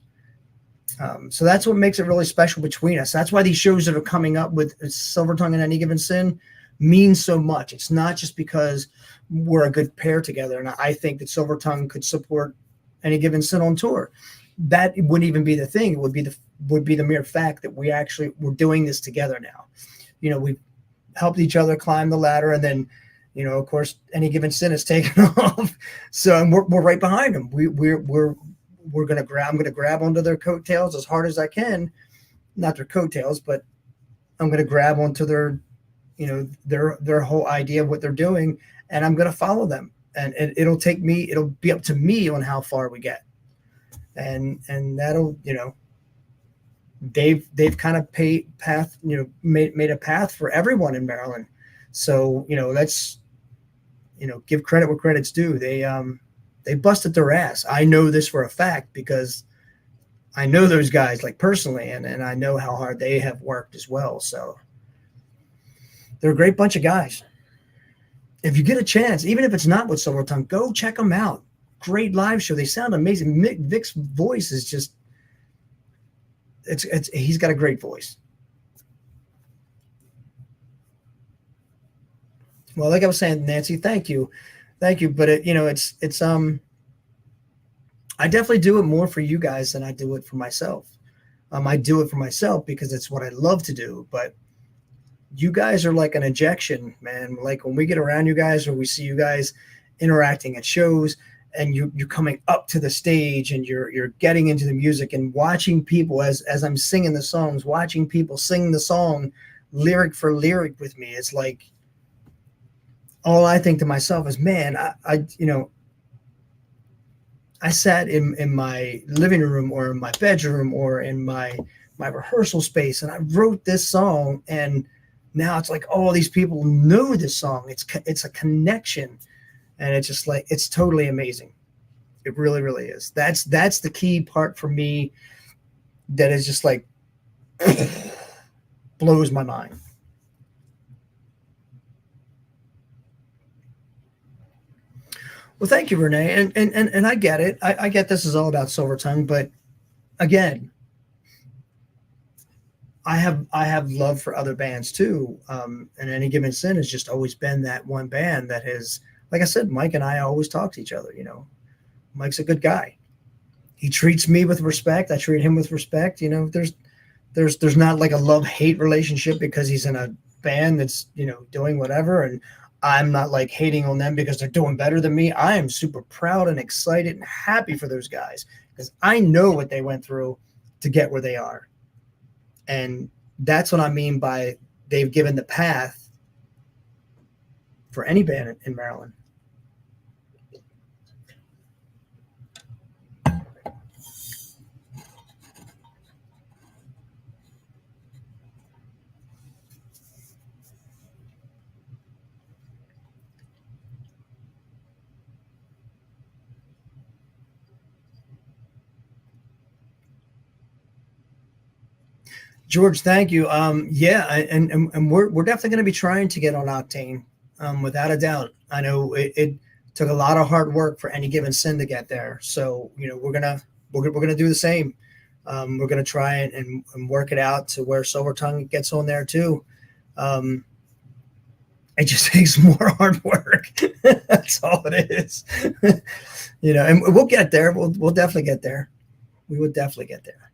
So that's what makes it really special between us. That's why these shows that are coming up with Silver Tongue and Any Given Sin mean so much. It's not just because we're a good pair together. And I think that Silver Tongue could support Any Given Sin on tour. That wouldn't even be the thing. It would be the mere fact that we're doing this together now. We've helped each other climb the ladder, and then, of course, Any Given Sin is taken off. So and we're right behind them. I'm gonna grab onto their coattails as hard as I can. Not their coattails, but I'm gonna grab onto their whole idea of what they're doing, and I'm gonna follow them. And it'll be up to me on how far we get. And that'll, they've kind of made a path for everyone in Maryland. So, let's, give credit where credit's due. They busted their ass. I know this for a fact because I know those guys like personally, and I know how hard they have worked as well. So they're a great bunch of guys. If you get a chance, even if it's not with Silver Tongue, go check them out. Great live show. They sound amazing. Vic's voice is just, he's got a great voice. Well, like I was saying, Nancy, thank you. But I definitely do it more for you guys than I do it for myself. I do it for myself because it's what I love to do, but you guys are like an injection, man. Like when we get around you guys or we see you guys interacting at shows and you're coming up to the stage and you're getting into the music and watching people as I'm singing the songs, watching people sing the song lyric for lyric with me. It's like, all I think to myself is, man, I sat in my living room or in my bedroom or in my rehearsal space and I wrote this song, and now it's like, oh, these people know this song. It's a connection, and it's just like, it's totally amazing. It really, really is. That's the key part for me that is just like blows my mind. Well, thank you, Renee. And I get it. I get this is all about Silver Tongue, but again, I have love for other bands too. And Any Given Sin has just always been that one band that has, like I said, Mike and I always talk to each other. Mike's a good guy. He treats me with respect. I treat him with respect. There's not like a love-hate relationship because he's in a band that's, doing whatever. And I'm not like hating on them because they're doing better than me. I am super proud and excited and happy for those guys because I know what they went through to get where they are. And that's what I mean by they've given the path for any band in Maryland. George, thank you. Yeah, and we're definitely going to be trying to get on Octane, without a doubt. I know it took a lot of hard work for Any Given Sin to get there, so we're gonna do the same. We're gonna try and work it out to where Silver Tongue gets on there too. Um, it just takes more hard work. That's all it is. And we'll get there. We'll definitely get there. We would definitely get there.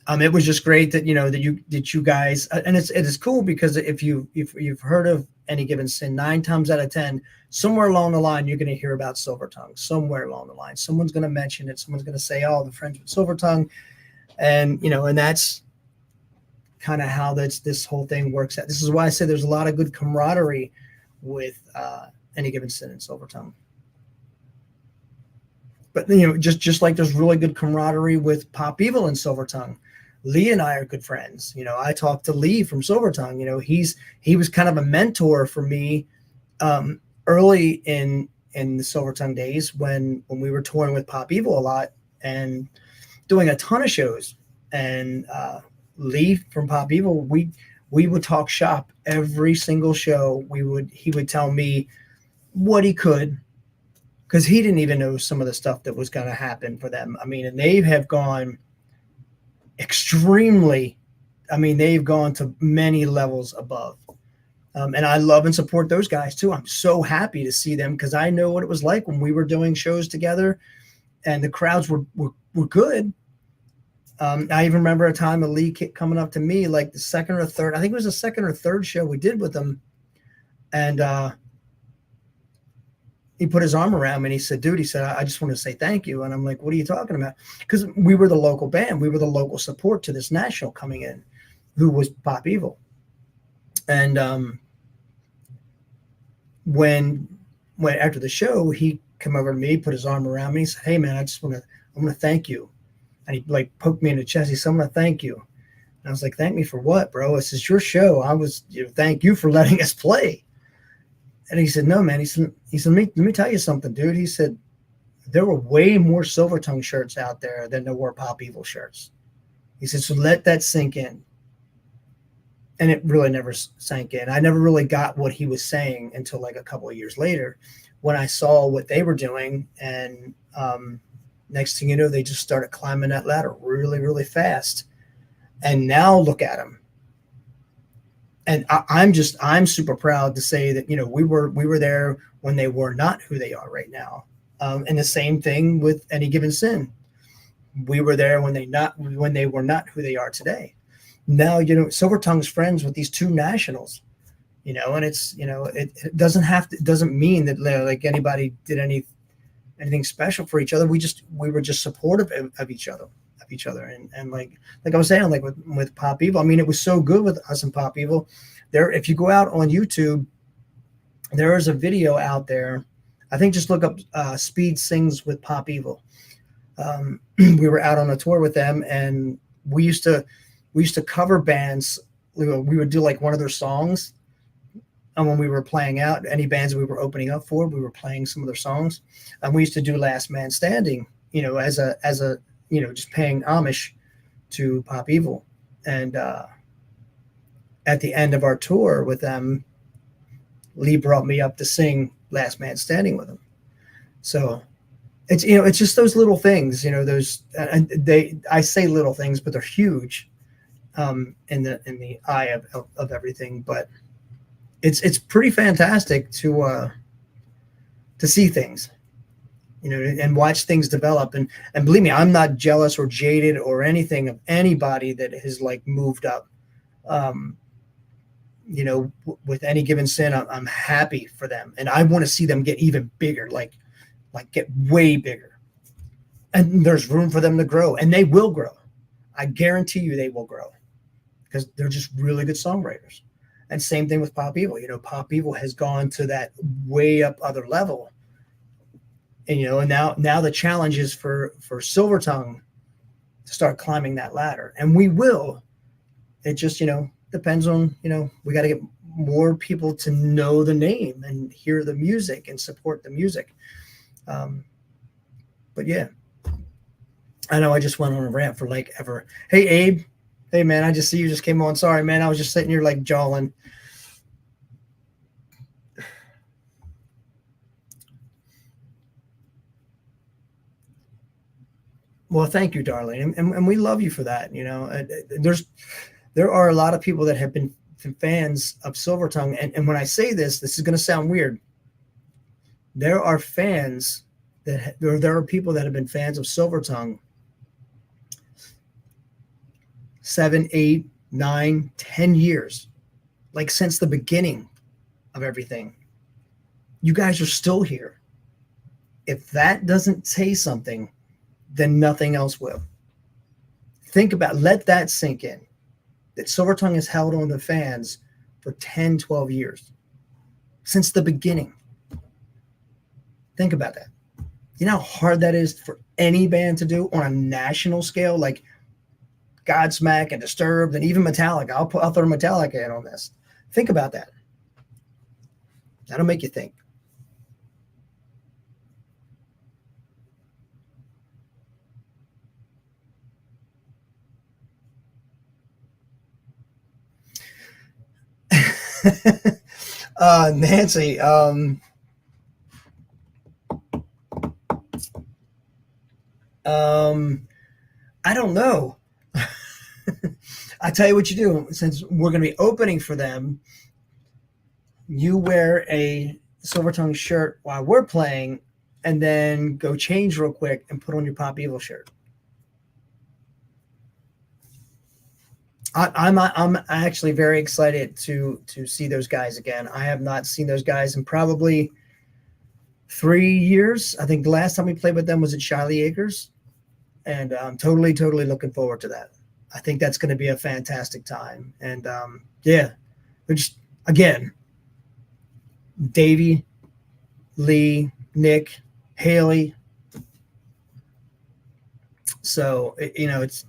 It was just great that you guys, and it is cool because if you've heard of Any Given Sin, 9 times out of 10, somewhere along the line you're going to hear about Silver Tongue. Somewhere along the line, someone's going to mention it. Someone's going to say, "Oh, the friends with Silver Tongue," and that's kind of how this whole thing works out. This is why I say there's a lot of good camaraderie with Any Given Sin and Silver Tongue. But just like there's really good camaraderie with Pop Evil and Silver Tongue. Lee and I are good friends. I talked to Lee from Silver Tongue. He was kind of a mentor for me early in the Silver Tongue days when we were touring with Pop Evil a lot and doing a ton of shows. And Lee from Pop Evil, we would talk shop every single show. He would tell me what he could, because he didn't even know some of the stuff that was going to happen for them. I mean, and they have gone extremely, they've gone to many levels above. And I love and support those guys too. I'm so happy to see them because I know what it was like when we were doing shows together and the crowds were good. I even remember a time a Lee coming up to me like the second or third, I think it was the second or third show we did with them. And he put his arm around me and he said, "Dude," he said, "I just want to say thank you." And I'm like, "What are you talking about?" Because we were the local band. We were the local support to this national coming in, who was Pop Evil. And when after the show, he come over to me, put his arm around me. He said, "Hey, man, I want to thank you." And he like poked me in the chest. He said, "I'm going to thank you." And I was like, "Thank me for what, bro? This is your show. Thank you for letting us play." And he said, "No, man." He said, let me tell you something, dude." He said, "There were way more Silver Tongue shirts out there than there were Pop Evil shirts." He said, "So let that sink in." And it really never sank in. I never really got what he was saying until like a couple of years later when I saw what they were doing. And next thing you know, they just started climbing that ladder really, really fast. And now look at them. And I'm super proud to say that, we were there when they were not who they are right now. And the same thing with Any Given Sin. We were there when they were not who they are today. Now, Silver Tongue's friends with these two nationals, and it's, it doesn't mean that like anybody did anything special for each other. We were just supportive of each other. And like I was saying, like with Pop Evil, it was so good with us and Pop Evil. There, if you go out on YouTube, there is a video out there. I think just look up Speed Sings with Pop Evil. We were out on a tour with them, and we used to cover bands. We would do like one of their songs, and when we were playing out, any bands we were opening up for, we were playing some of their songs, and we used to do Last Man Standing, as a just paying homage to Pop Evil. And at the end of our tour with them, Lee brought me up to sing Last Man Standing with him. So it's, it's just those little things, those, and I say little things, but they're huge in the eye of everything. But it's pretty fantastic to see things, and watch things develop. And believe me, I'm not jealous or jaded or anything of anybody that has like moved up. With Any Given Sin, I'm happy for them, and I want to see them get even bigger, like get way bigger. And there's room for them to grow, and they will grow. I guarantee you they will grow because they're just really good songwriters. And same thing with Pop Evil. Pop Evil has gone to that way up other level. And and now the challenge is for Silver Tongue to start climbing that ladder, and we will. It just depends on we got to get more people to know the name and hear the music and support the music. But yeah, I know I just went on a rant for like ever. Hey Abe, Hey, man, I just see you just came on. Sorry, man. I was just sitting here like jawing. Well, thank you, darling, and we love you for that. You know, there are a lot of people that have been fans of Silvertongue, and when I say this is going to sound weird. There are fans there are people that have been fans of Silvertongue 7, 8, 9, 10 years, like since the beginning of everything. You guys are still here. If that doesn't say something, then nothing else will. Think about, let that sink in. That Silvertongue has held on to fans for 10, 12 years since the beginning. Think about that. You know how hard that is for any band to do on a national scale, like Godsmack and Disturbed and even Metallica. I'll throw Metallica in on this. Think about that. That'll make you think. Nancy, I don't know. I tell you what you do. Since we're going to be opening for them, you wear a Silvertongue shirt while we're playing, and then go change real quick and put on your Pop Evil shirt. I'm actually very excited to see those guys again. I have not seen those guys in probably 3 years. I think the last time we played with them was at Shiley Acres, and I'm totally looking forward to that. I think that's going to be a fantastic time. And yeah, which again, Davey, Lee, Nick, Haley. So it's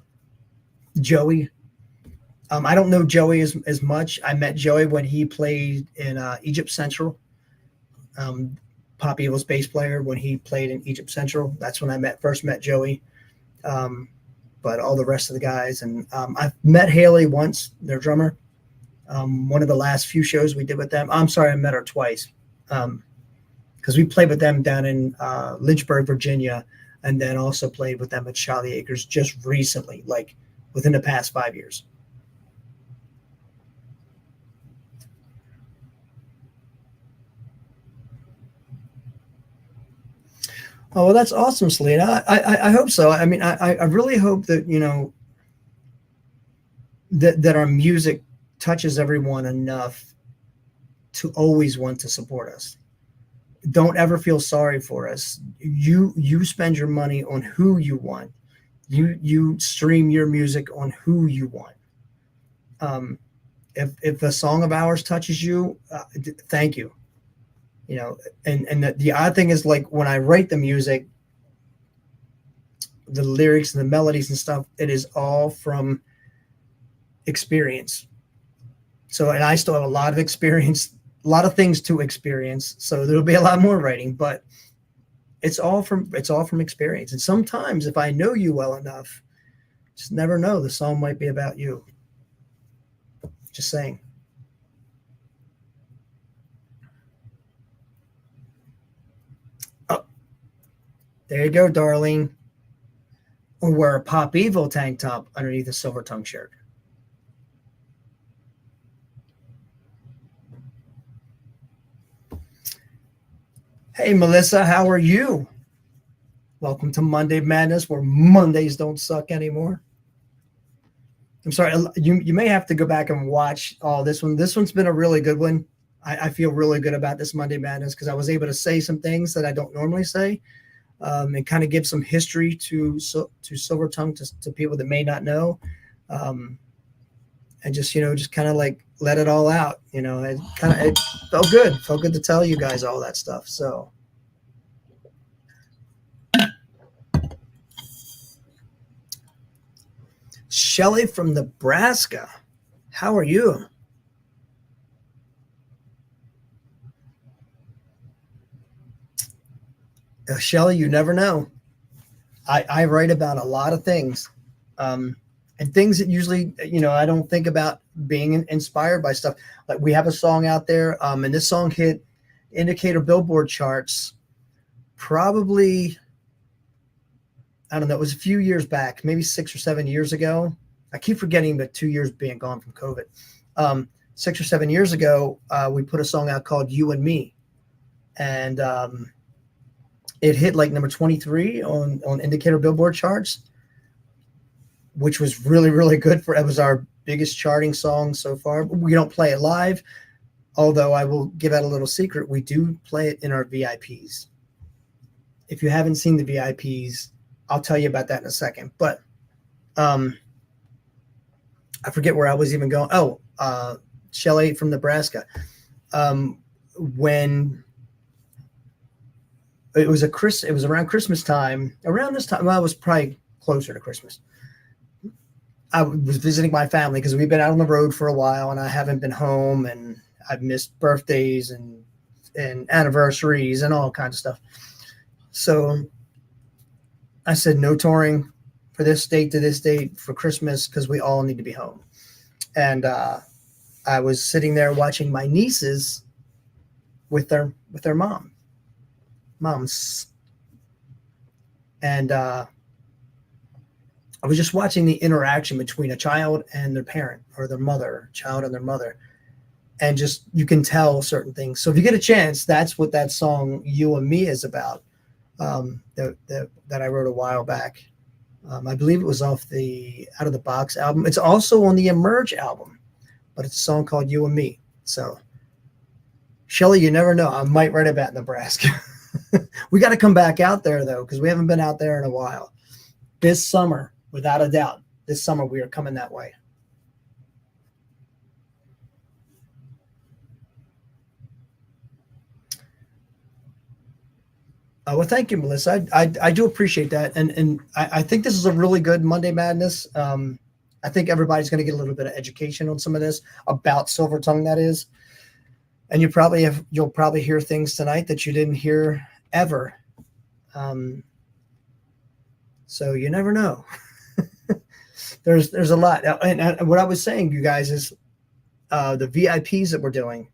Joey. I don't know Joey as much. I met Joey when he played in Egypt Central. Pop Evil's bass player, when he played in Egypt Central. That's when I first met Joey. But all the rest of the guys. And I've met Haley once, their drummer. One of the last few shows we did with them. I'm sorry, I met her twice. Because we played with them down in Lynchburg, Virginia, and then also played with them at Shiley Acres just recently, like within the past 5 years. Oh, well, that's awesome, Selena. I hope so. I mean, I really hope that, that our music touches everyone enough to always want to support us. Don't ever feel sorry for us. You spend your money on who you want. You stream your music on who you want. If a song of ours touches you, thank you. And the odd thing is, like, when I write the music, the lyrics and the melodies and stuff, it is all from experience. So, and I still have a lot of experience, a lot of things to experience. So there'll be a lot more writing, but it's all from experience. And sometimes if I know you well enough, just never know, the song might be about you. Just saying. There you go, darling. Or wear a Pop Evil tank top underneath a Silvertongue shirt. Hey, Melissa, how are you? Welcome to Monday Madness, where Mondays don't suck anymore. I'm sorry, you may have to go back and watch all this one. This one's been a really good one. I feel really good about this Monday Madness because I was able to say some things that I don't normally say. And kind of give some history to Silvertongue to people that may not know, and just kind of like let it all out. It felt good to tell you guys all that stuff. So, Shelly from Nebraska, how are you? Shelly, you never know. I write about a lot of things. and things that usually, I don't think about being inspired by stuff. Like we have a song out there, and this song hit Indicator Billboard charts probably, I don't know, it was a few years back, maybe 6 or 7 years ago. I keep forgetting the 2 years being gone from COVID. 6 or 7 years ago, we put a song out called You and Me. And it hit like number 23 on Indicator Billboard charts, which was really, really good. It was our biggest charting song so far. We don't play it live, although I will give out a little secret. We do play it in our VIPs. If you haven't seen the VIPs, I'll tell you about that in a second. But I forget where I was even going. Oh, Shelly from Nebraska. When it was around Christmas time, around this time, well, it was probably closer to Christmas. I was visiting my family because we've been out on the road for a while and I haven't been home, and I've missed birthdays and anniversaries and all kinds of stuff. So I said, no touring for this date to this date for Christmas because we all need to be home. And I was sitting there watching my nieces with their moms. And I was just watching the interaction between a child and their parent, or their mother, child and their mother. And just, you can tell certain things. So if you get a chance, that's what that song You and Me is about, that I wrote a while back. I believe it was off the Out of the Box album. It's also on the Emerge album, but it's a song called You and Me. So, Shelly, you never know. I might write about Nebraska. We got to come back out there, though, because we haven't been out there in a while. This summer, without a doubt, this summer we are coming that way. Well, thank you, Melissa. I do appreciate that. And I think this is a really good Monday Madness. I think everybody's going to get a little bit of education on some of this about Silver Tongue, that is. And you'll probably hear things tonight that you didn't hear ever. So you never know. There's a lot. And what I was saying, you guys, is the VIPs that we're doing.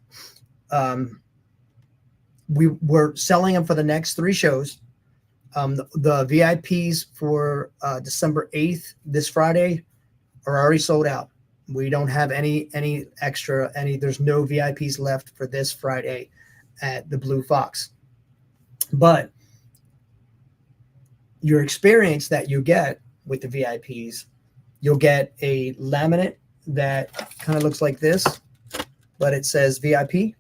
We were selling them for the next 3 shows. The VIPs for December 8th, this Friday, are already sold out. We don't have any extra. There's no VIPs left for this Friday at the Blue Fox. But your experience that you get with the VIPs, you'll get a laminate that kind of looks like this, but it says VIP.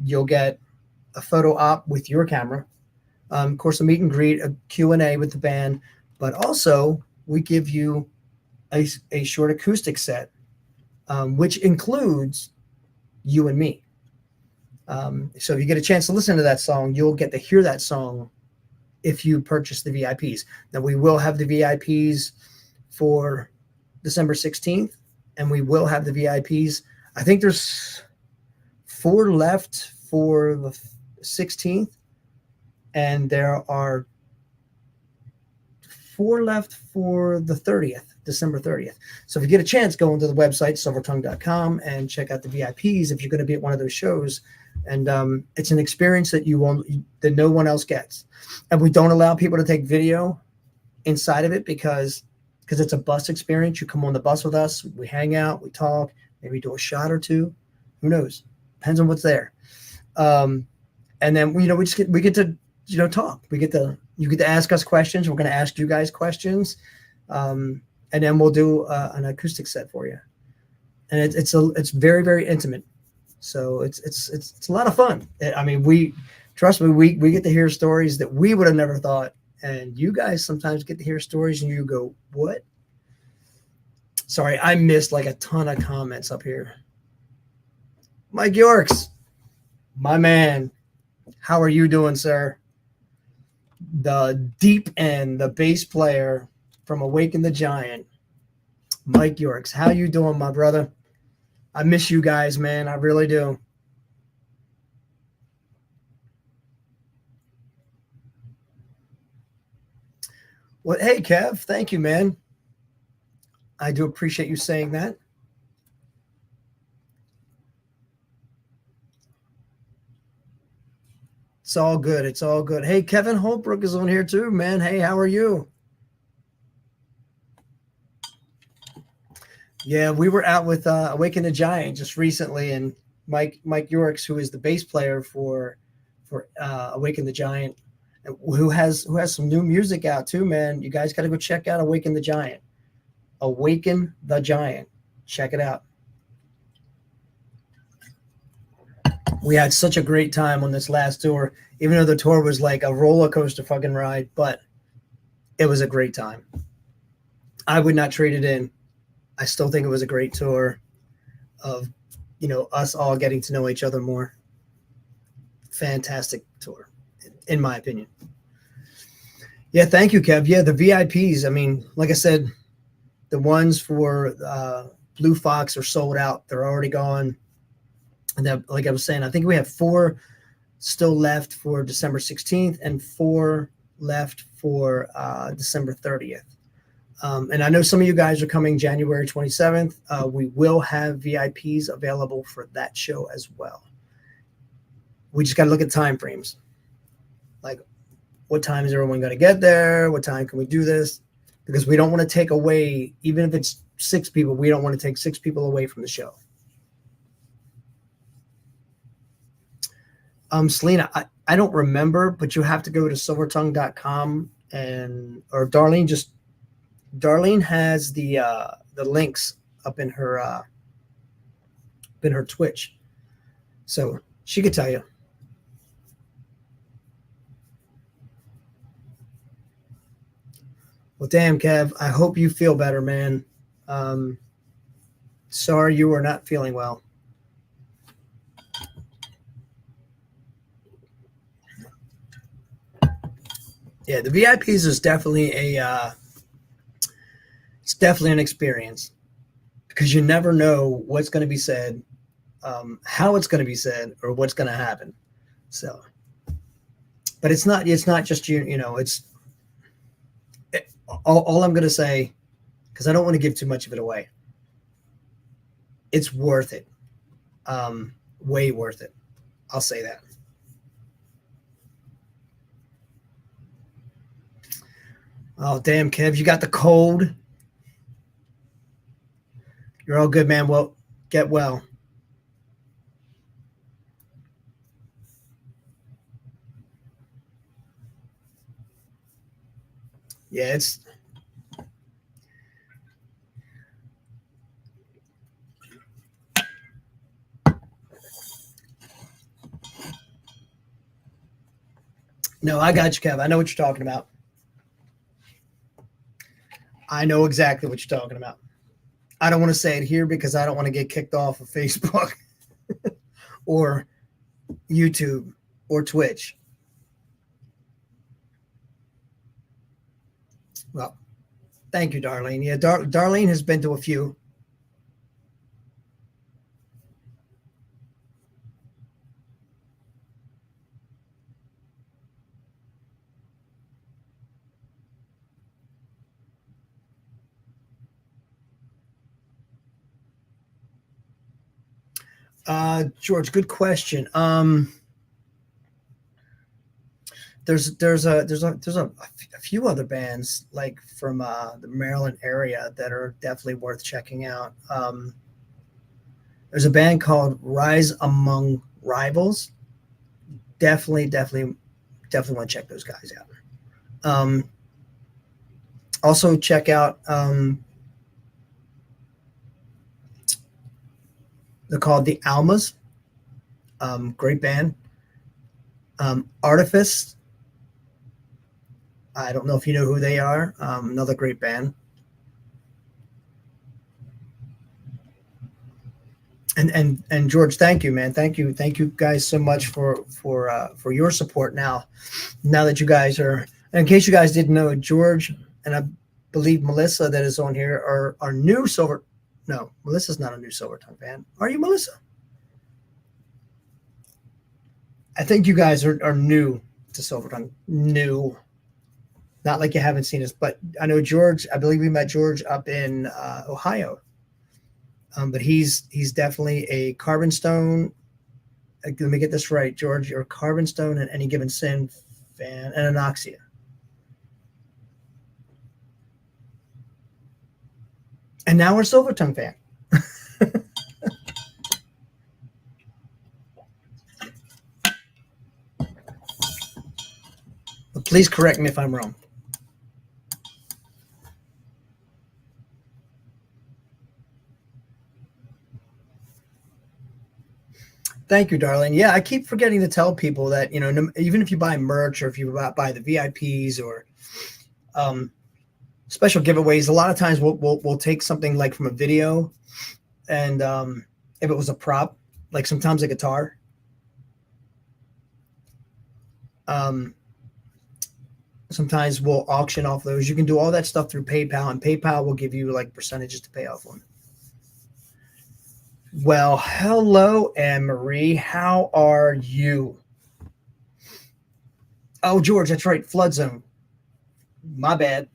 You'll get a photo op with your camera. Of course, a meet and greet, a Q&A with the band, but also we give you a short acoustic set, which includes You and Me. So if you get a chance to listen to that song, you'll get to hear that song if you purchase the VIPs. Now, we will have the VIPs for December 16th, and we will have the VIPs. I think there's 4 left for the 16th, and there are 4 left for the 30th, December 30th. So if you get a chance, go into the website, silvertongue.com, and check out the VIPs if you're going to be at one of those shows. And it's an experience that that no one else gets. And we don't allow people to take video inside of it because it's a bus experience. You come on the bus with us, we hang out, we talk, maybe do a shot or two. Who knows? Depends on what's there. And then we get to talk. You get to ask us questions. We're going to ask you guys questions, and then we'll do an acoustic set for you. And it's very, very intimate. So it's a lot of fun. I mean, trust me, we get to hear stories that we would have never thought, and you guys sometimes get to hear stories and you go, what? Sorry, I missed like a ton of comments up here. Mike Yorks, my man, how are you doing, sir? The deep end, the bass player from Awaken the Giant, Mike Yorks. How you doing, my brother? I miss you guys, man. I really do. Well, hey, Kev. Thank you, man. I do appreciate you saying that. It's all good. It's all good. Hey, Kevin Holbrook is on here too, man. Hey, how are you? Yeah, we were out with Awaken the Giant just recently, and Mike Yorks, who is the bass player for Awaken the Giant, who has some new music out too, man. You guys got to go check out Awaken the Giant. Awaken the Giant. Check it out. We had such a great time on this last tour, even though the tour was like a roller coaster fucking ride, but it was a great time. I would not trade it in. I still think it was a great tour of, us all getting to know each other more. Fantastic tour, in my opinion. Yeah, thank you, Kev. Yeah, the VIPs, I mean, like I said, the ones for Blue Fox are sold out. They're already gone. And then, like I was saying, I think we have 4 still left for December 16th and 4 left for December 30th. And I know some of you guys are coming January 27th. We will have VIPs available for that show as well. We just got to look at time frames. Like, what time is everyone going to get there? What time can we do this? Because we don't want to take away, even if it's 6 people, we don't want to take 6 people away from the show. Selena, I don't remember, but you have to go to silvertongue.com or Darlene has the links up in her Twitch, so she could tell you. Well, damn, Kev, I hope you feel better, man. Sorry you are not feeling well. Yeah, the VIPs is definitely it's definitely an experience, because you never know what's going to be said, how it's going to be said, or what's going to happen. So, but it's not just all I'm going to say, because I don't want to give too much of it away. It's worth it. Way worth it. I'll say that. Oh, damn, Kev, you got the cold. You're all good, man. Well, get well. Yeah, it's no, I got you, Kev. I know what you're talking about. I know exactly what you're talking about. I don't want to say it here because I don't want to get kicked off of Facebook or YouTube or Twitch. Well, thank you, Darlene. Yeah, Darlene has been to a few. George, good question. There's a few other bands like from the Maryland area that are definitely worth checking out. There's a band called Rise Among Rivals. Definitely want to check those guys out. Also check out they're called the Almas. Great band. Artifice. I don't know if you know who they are. Another great band. And George, thank you, man. Thank you guys so much for your support now that you guys are. And in case you guys didn't know, George and I believe Melissa that is on here are new Silver. No, Melissa's not a new Silvertongue fan. Are you, Melissa? I think you guys are new to Silvertongue. New. Not like you haven't seen us, but I know George. I believe we met George up in Ohio. But he's definitely a Carbon Stone. Let me get this right, George. You're a Carbon Stone and Any Given Sin fan and Anoxia. And now we're Silver Tongue fan. But please correct me if I'm wrong. Thank you, darling. Yeah, I keep forgetting to tell people that, even if you buy merch or if you buy the VIPs or special giveaways, a lot of times we'll take something like from a video, and if it was a prop, like sometimes a guitar, sometimes we'll auction off those. You can do all that stuff through PayPal, and PayPal will give you like percentages to pay off on. Well, hello, Anne-Marie. How are you? Oh, George, that's right. Flood Zone. My bad.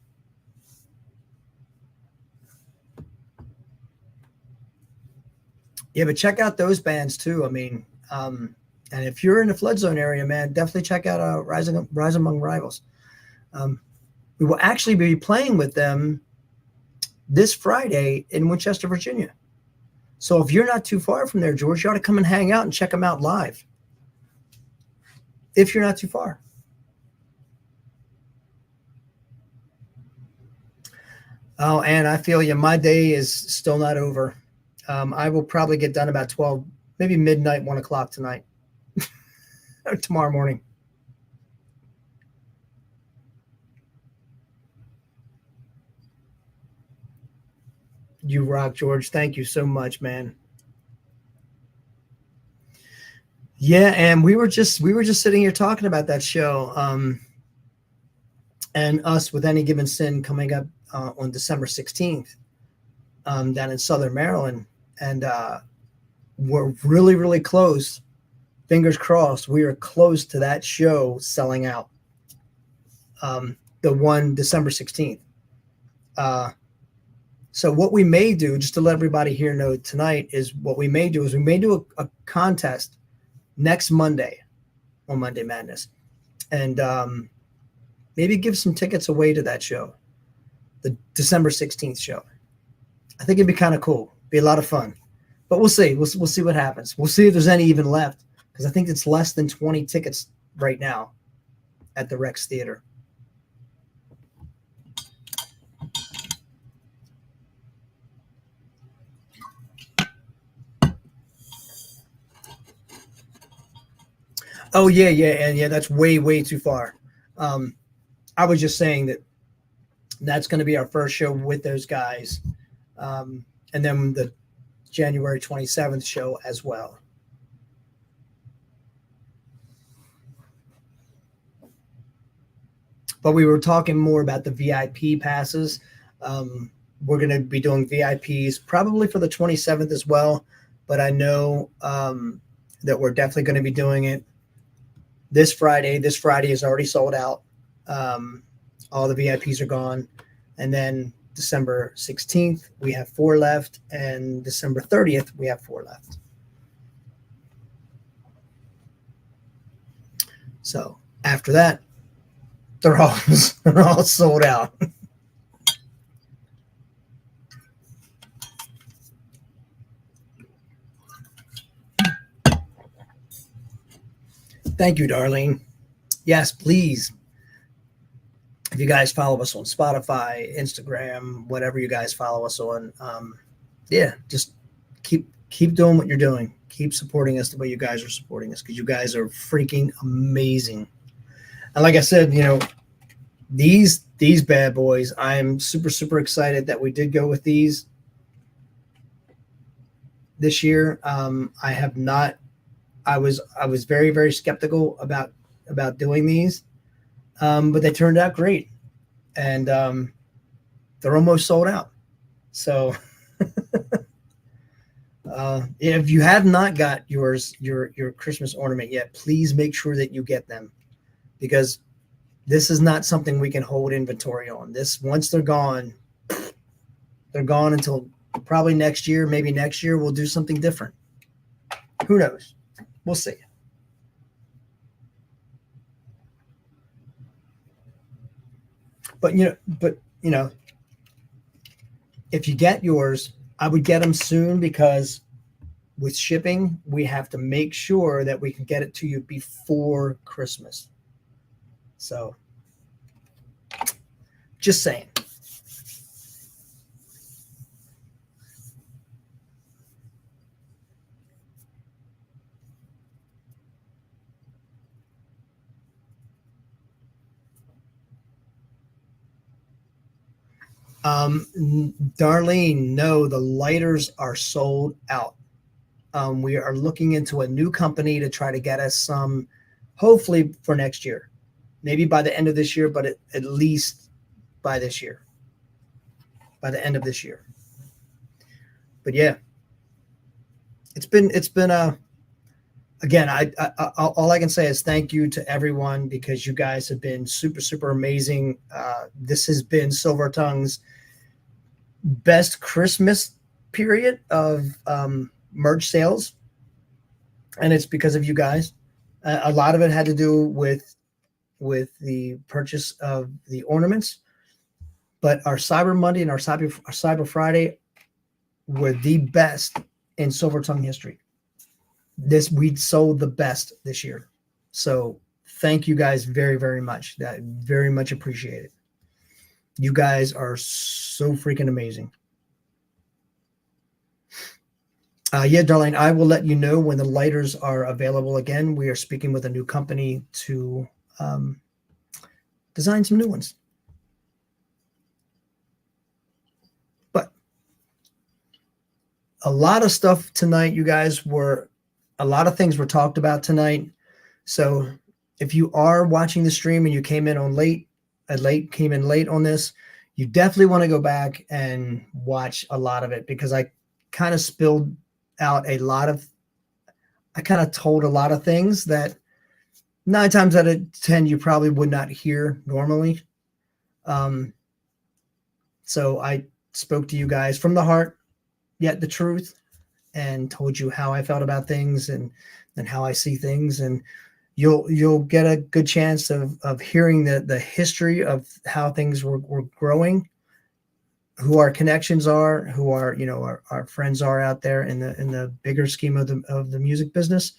Yeah, but check out those bands too. I mean, and if you're in the Flood Zone area, man, definitely check out Rise Among Rivals. We will actually be playing with them this Friday in Winchester, Virginia. So if you're not too far from there, George, you ought to come and hang out and check them out live. If you're not too far. Oh, and I feel you. My day is still not over. I will probably get done about 12, maybe midnight, 1 o'clock tonight. Or tomorrow morning. You rock, George. Thank you so much, man. Yeah, and we were just sitting here talking about that show, and us with Any Given Sin coming up on December 16th down in Southern Maryland, and we're really, really close. Fingers crossed, we are close to that show selling out. The one December 16th. So what we may do, just to let everybody here know tonight, is we may do a contest next Monday on Monday Madness, and maybe give some tickets away to that show, the December 16th show. I think it'd be kind of cool. Be a lot of fun, but we'll see. We'll see what happens. We'll see if there's any even left, because I think it's less than 20 tickets right now at the Rex Theater. Oh yeah, and that's way too far. I was just saying that's going to be our first show with those guys, and then the January 27th show as well. But we were talking more about the VIP passes. We're going to be doing VIPs probably for the 27th as well, but I know that we're definitely going to be doing it this Friday. This Friday is already sold out. All the VIPs are gone. And then December 16th, we have 4 left. And December 30th, we have 4 left. So after that, they're all sold out. Thank you, Darlene. Yes, please. If you guys follow us on Spotify, Instagram, whatever you guys follow us on, just keep doing what you're doing. Keep supporting us the way you guys are supporting us, because you guys are freaking amazing. And like I said, these bad boys, I'm super excited that we did go with these this year. I was very skeptical about doing these, but they turned out great, and they're almost sold out. So if you have not got your Christmas ornament yet, please make sure that you get them, because This is not something we can hold inventory on. This, once they're gone until probably next year. Maybe next year we'll do something different. Who knows? We'll see. But you know, if you get yours, I would get them soon, because with shipping, we have to make sure that we can get it to you before Christmas. So, just saying. Darlene, no, the lighters are sold out. We are looking into a new company to try to get us some, hopefully for next year, maybe by the end of this year, but at least by this year, by the end of this year. But yeah, it's been again, I all I can say is thank you to everyone, because you guys have been super amazing. This has been Silver Tongue's best Christmas period of merch sales, and it's because of you guys. A lot of it had to do with the purchase of the ornaments, but our Cyber Monday and our Cyber Friday were the best in Silver Tongue history. We sold the best this year, so thank you guys very much. That very much appreciated. You guys are so freaking amazing. Yeah, Darlene, I will let you know when the lighters are available again. We are speaking with a new company to design some new ones. But a lot of stuff tonight, you guys, a lot of things were talked about tonight. So if you are watching the stream and you came in late on this, you definitely want to go back and watch a lot of it, because I kind of spilled out I kind of told a lot of things that 9 times out of 10 you probably would not hear normally. So I spoke to you guys from the heart, yet the truth, and told you how I felt about things and how I see things, and you'll get a good chance of hearing the history of how things were growing, who our connections are, who our friends are out there in the bigger scheme of the music business.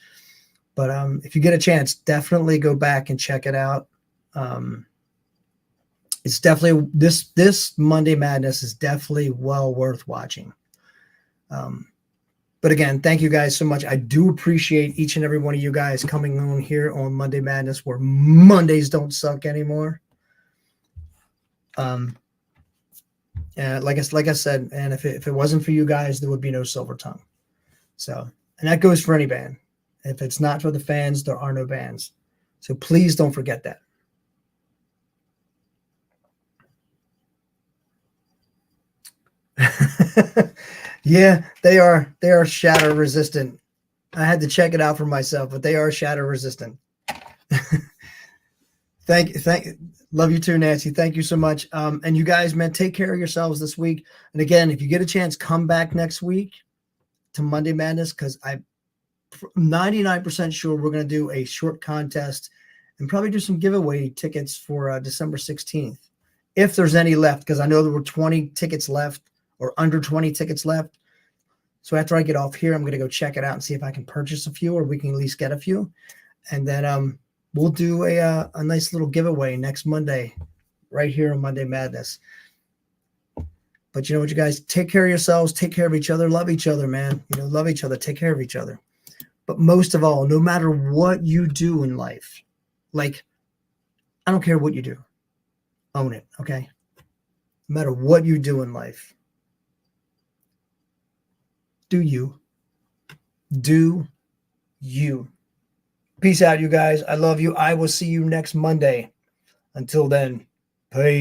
But if you get a chance, definitely go back and check it out. It's definitely this Monday Madness is definitely well worth watching. But again, thank you guys so much. I do appreciate each and every one of you guys coming on here on Monday Madness, where Mondays don't suck anymore. Like I said, and if it wasn't for you guys, there would be no Silver Tongue. So, and that goes for any band. If it's not for the fans, there are no bands. So please don't forget that. Yeah, they are shatter resistant. I had to check it out for myself, but they are shatter resistant. Love you too, Nancy. Thank you so much. And you guys, man, take care of yourselves this week. And again, if you get a chance, come back next week to Monday Madness, because I'm 99% sure we're going to do a short contest and probably do some giveaway tickets for December 16th, if there's any left, because I know there were 20 tickets left, or under 20 tickets left. So after I get off here, I'm going to go check it out and see if I can purchase a few, or we can at least get a few. And then we'll do a nice little giveaway next Monday right here on Monday Madness. But you know what, you guys, take care of yourselves, take care of each other, love each other, man. Love each other, take care of each other. But most of all, no matter what you do in life, like, I don't care what you do, own it, okay? No matter what you do in life, do you. Peace out, you guys. I love you. I will see you next Monday. Until then, peace.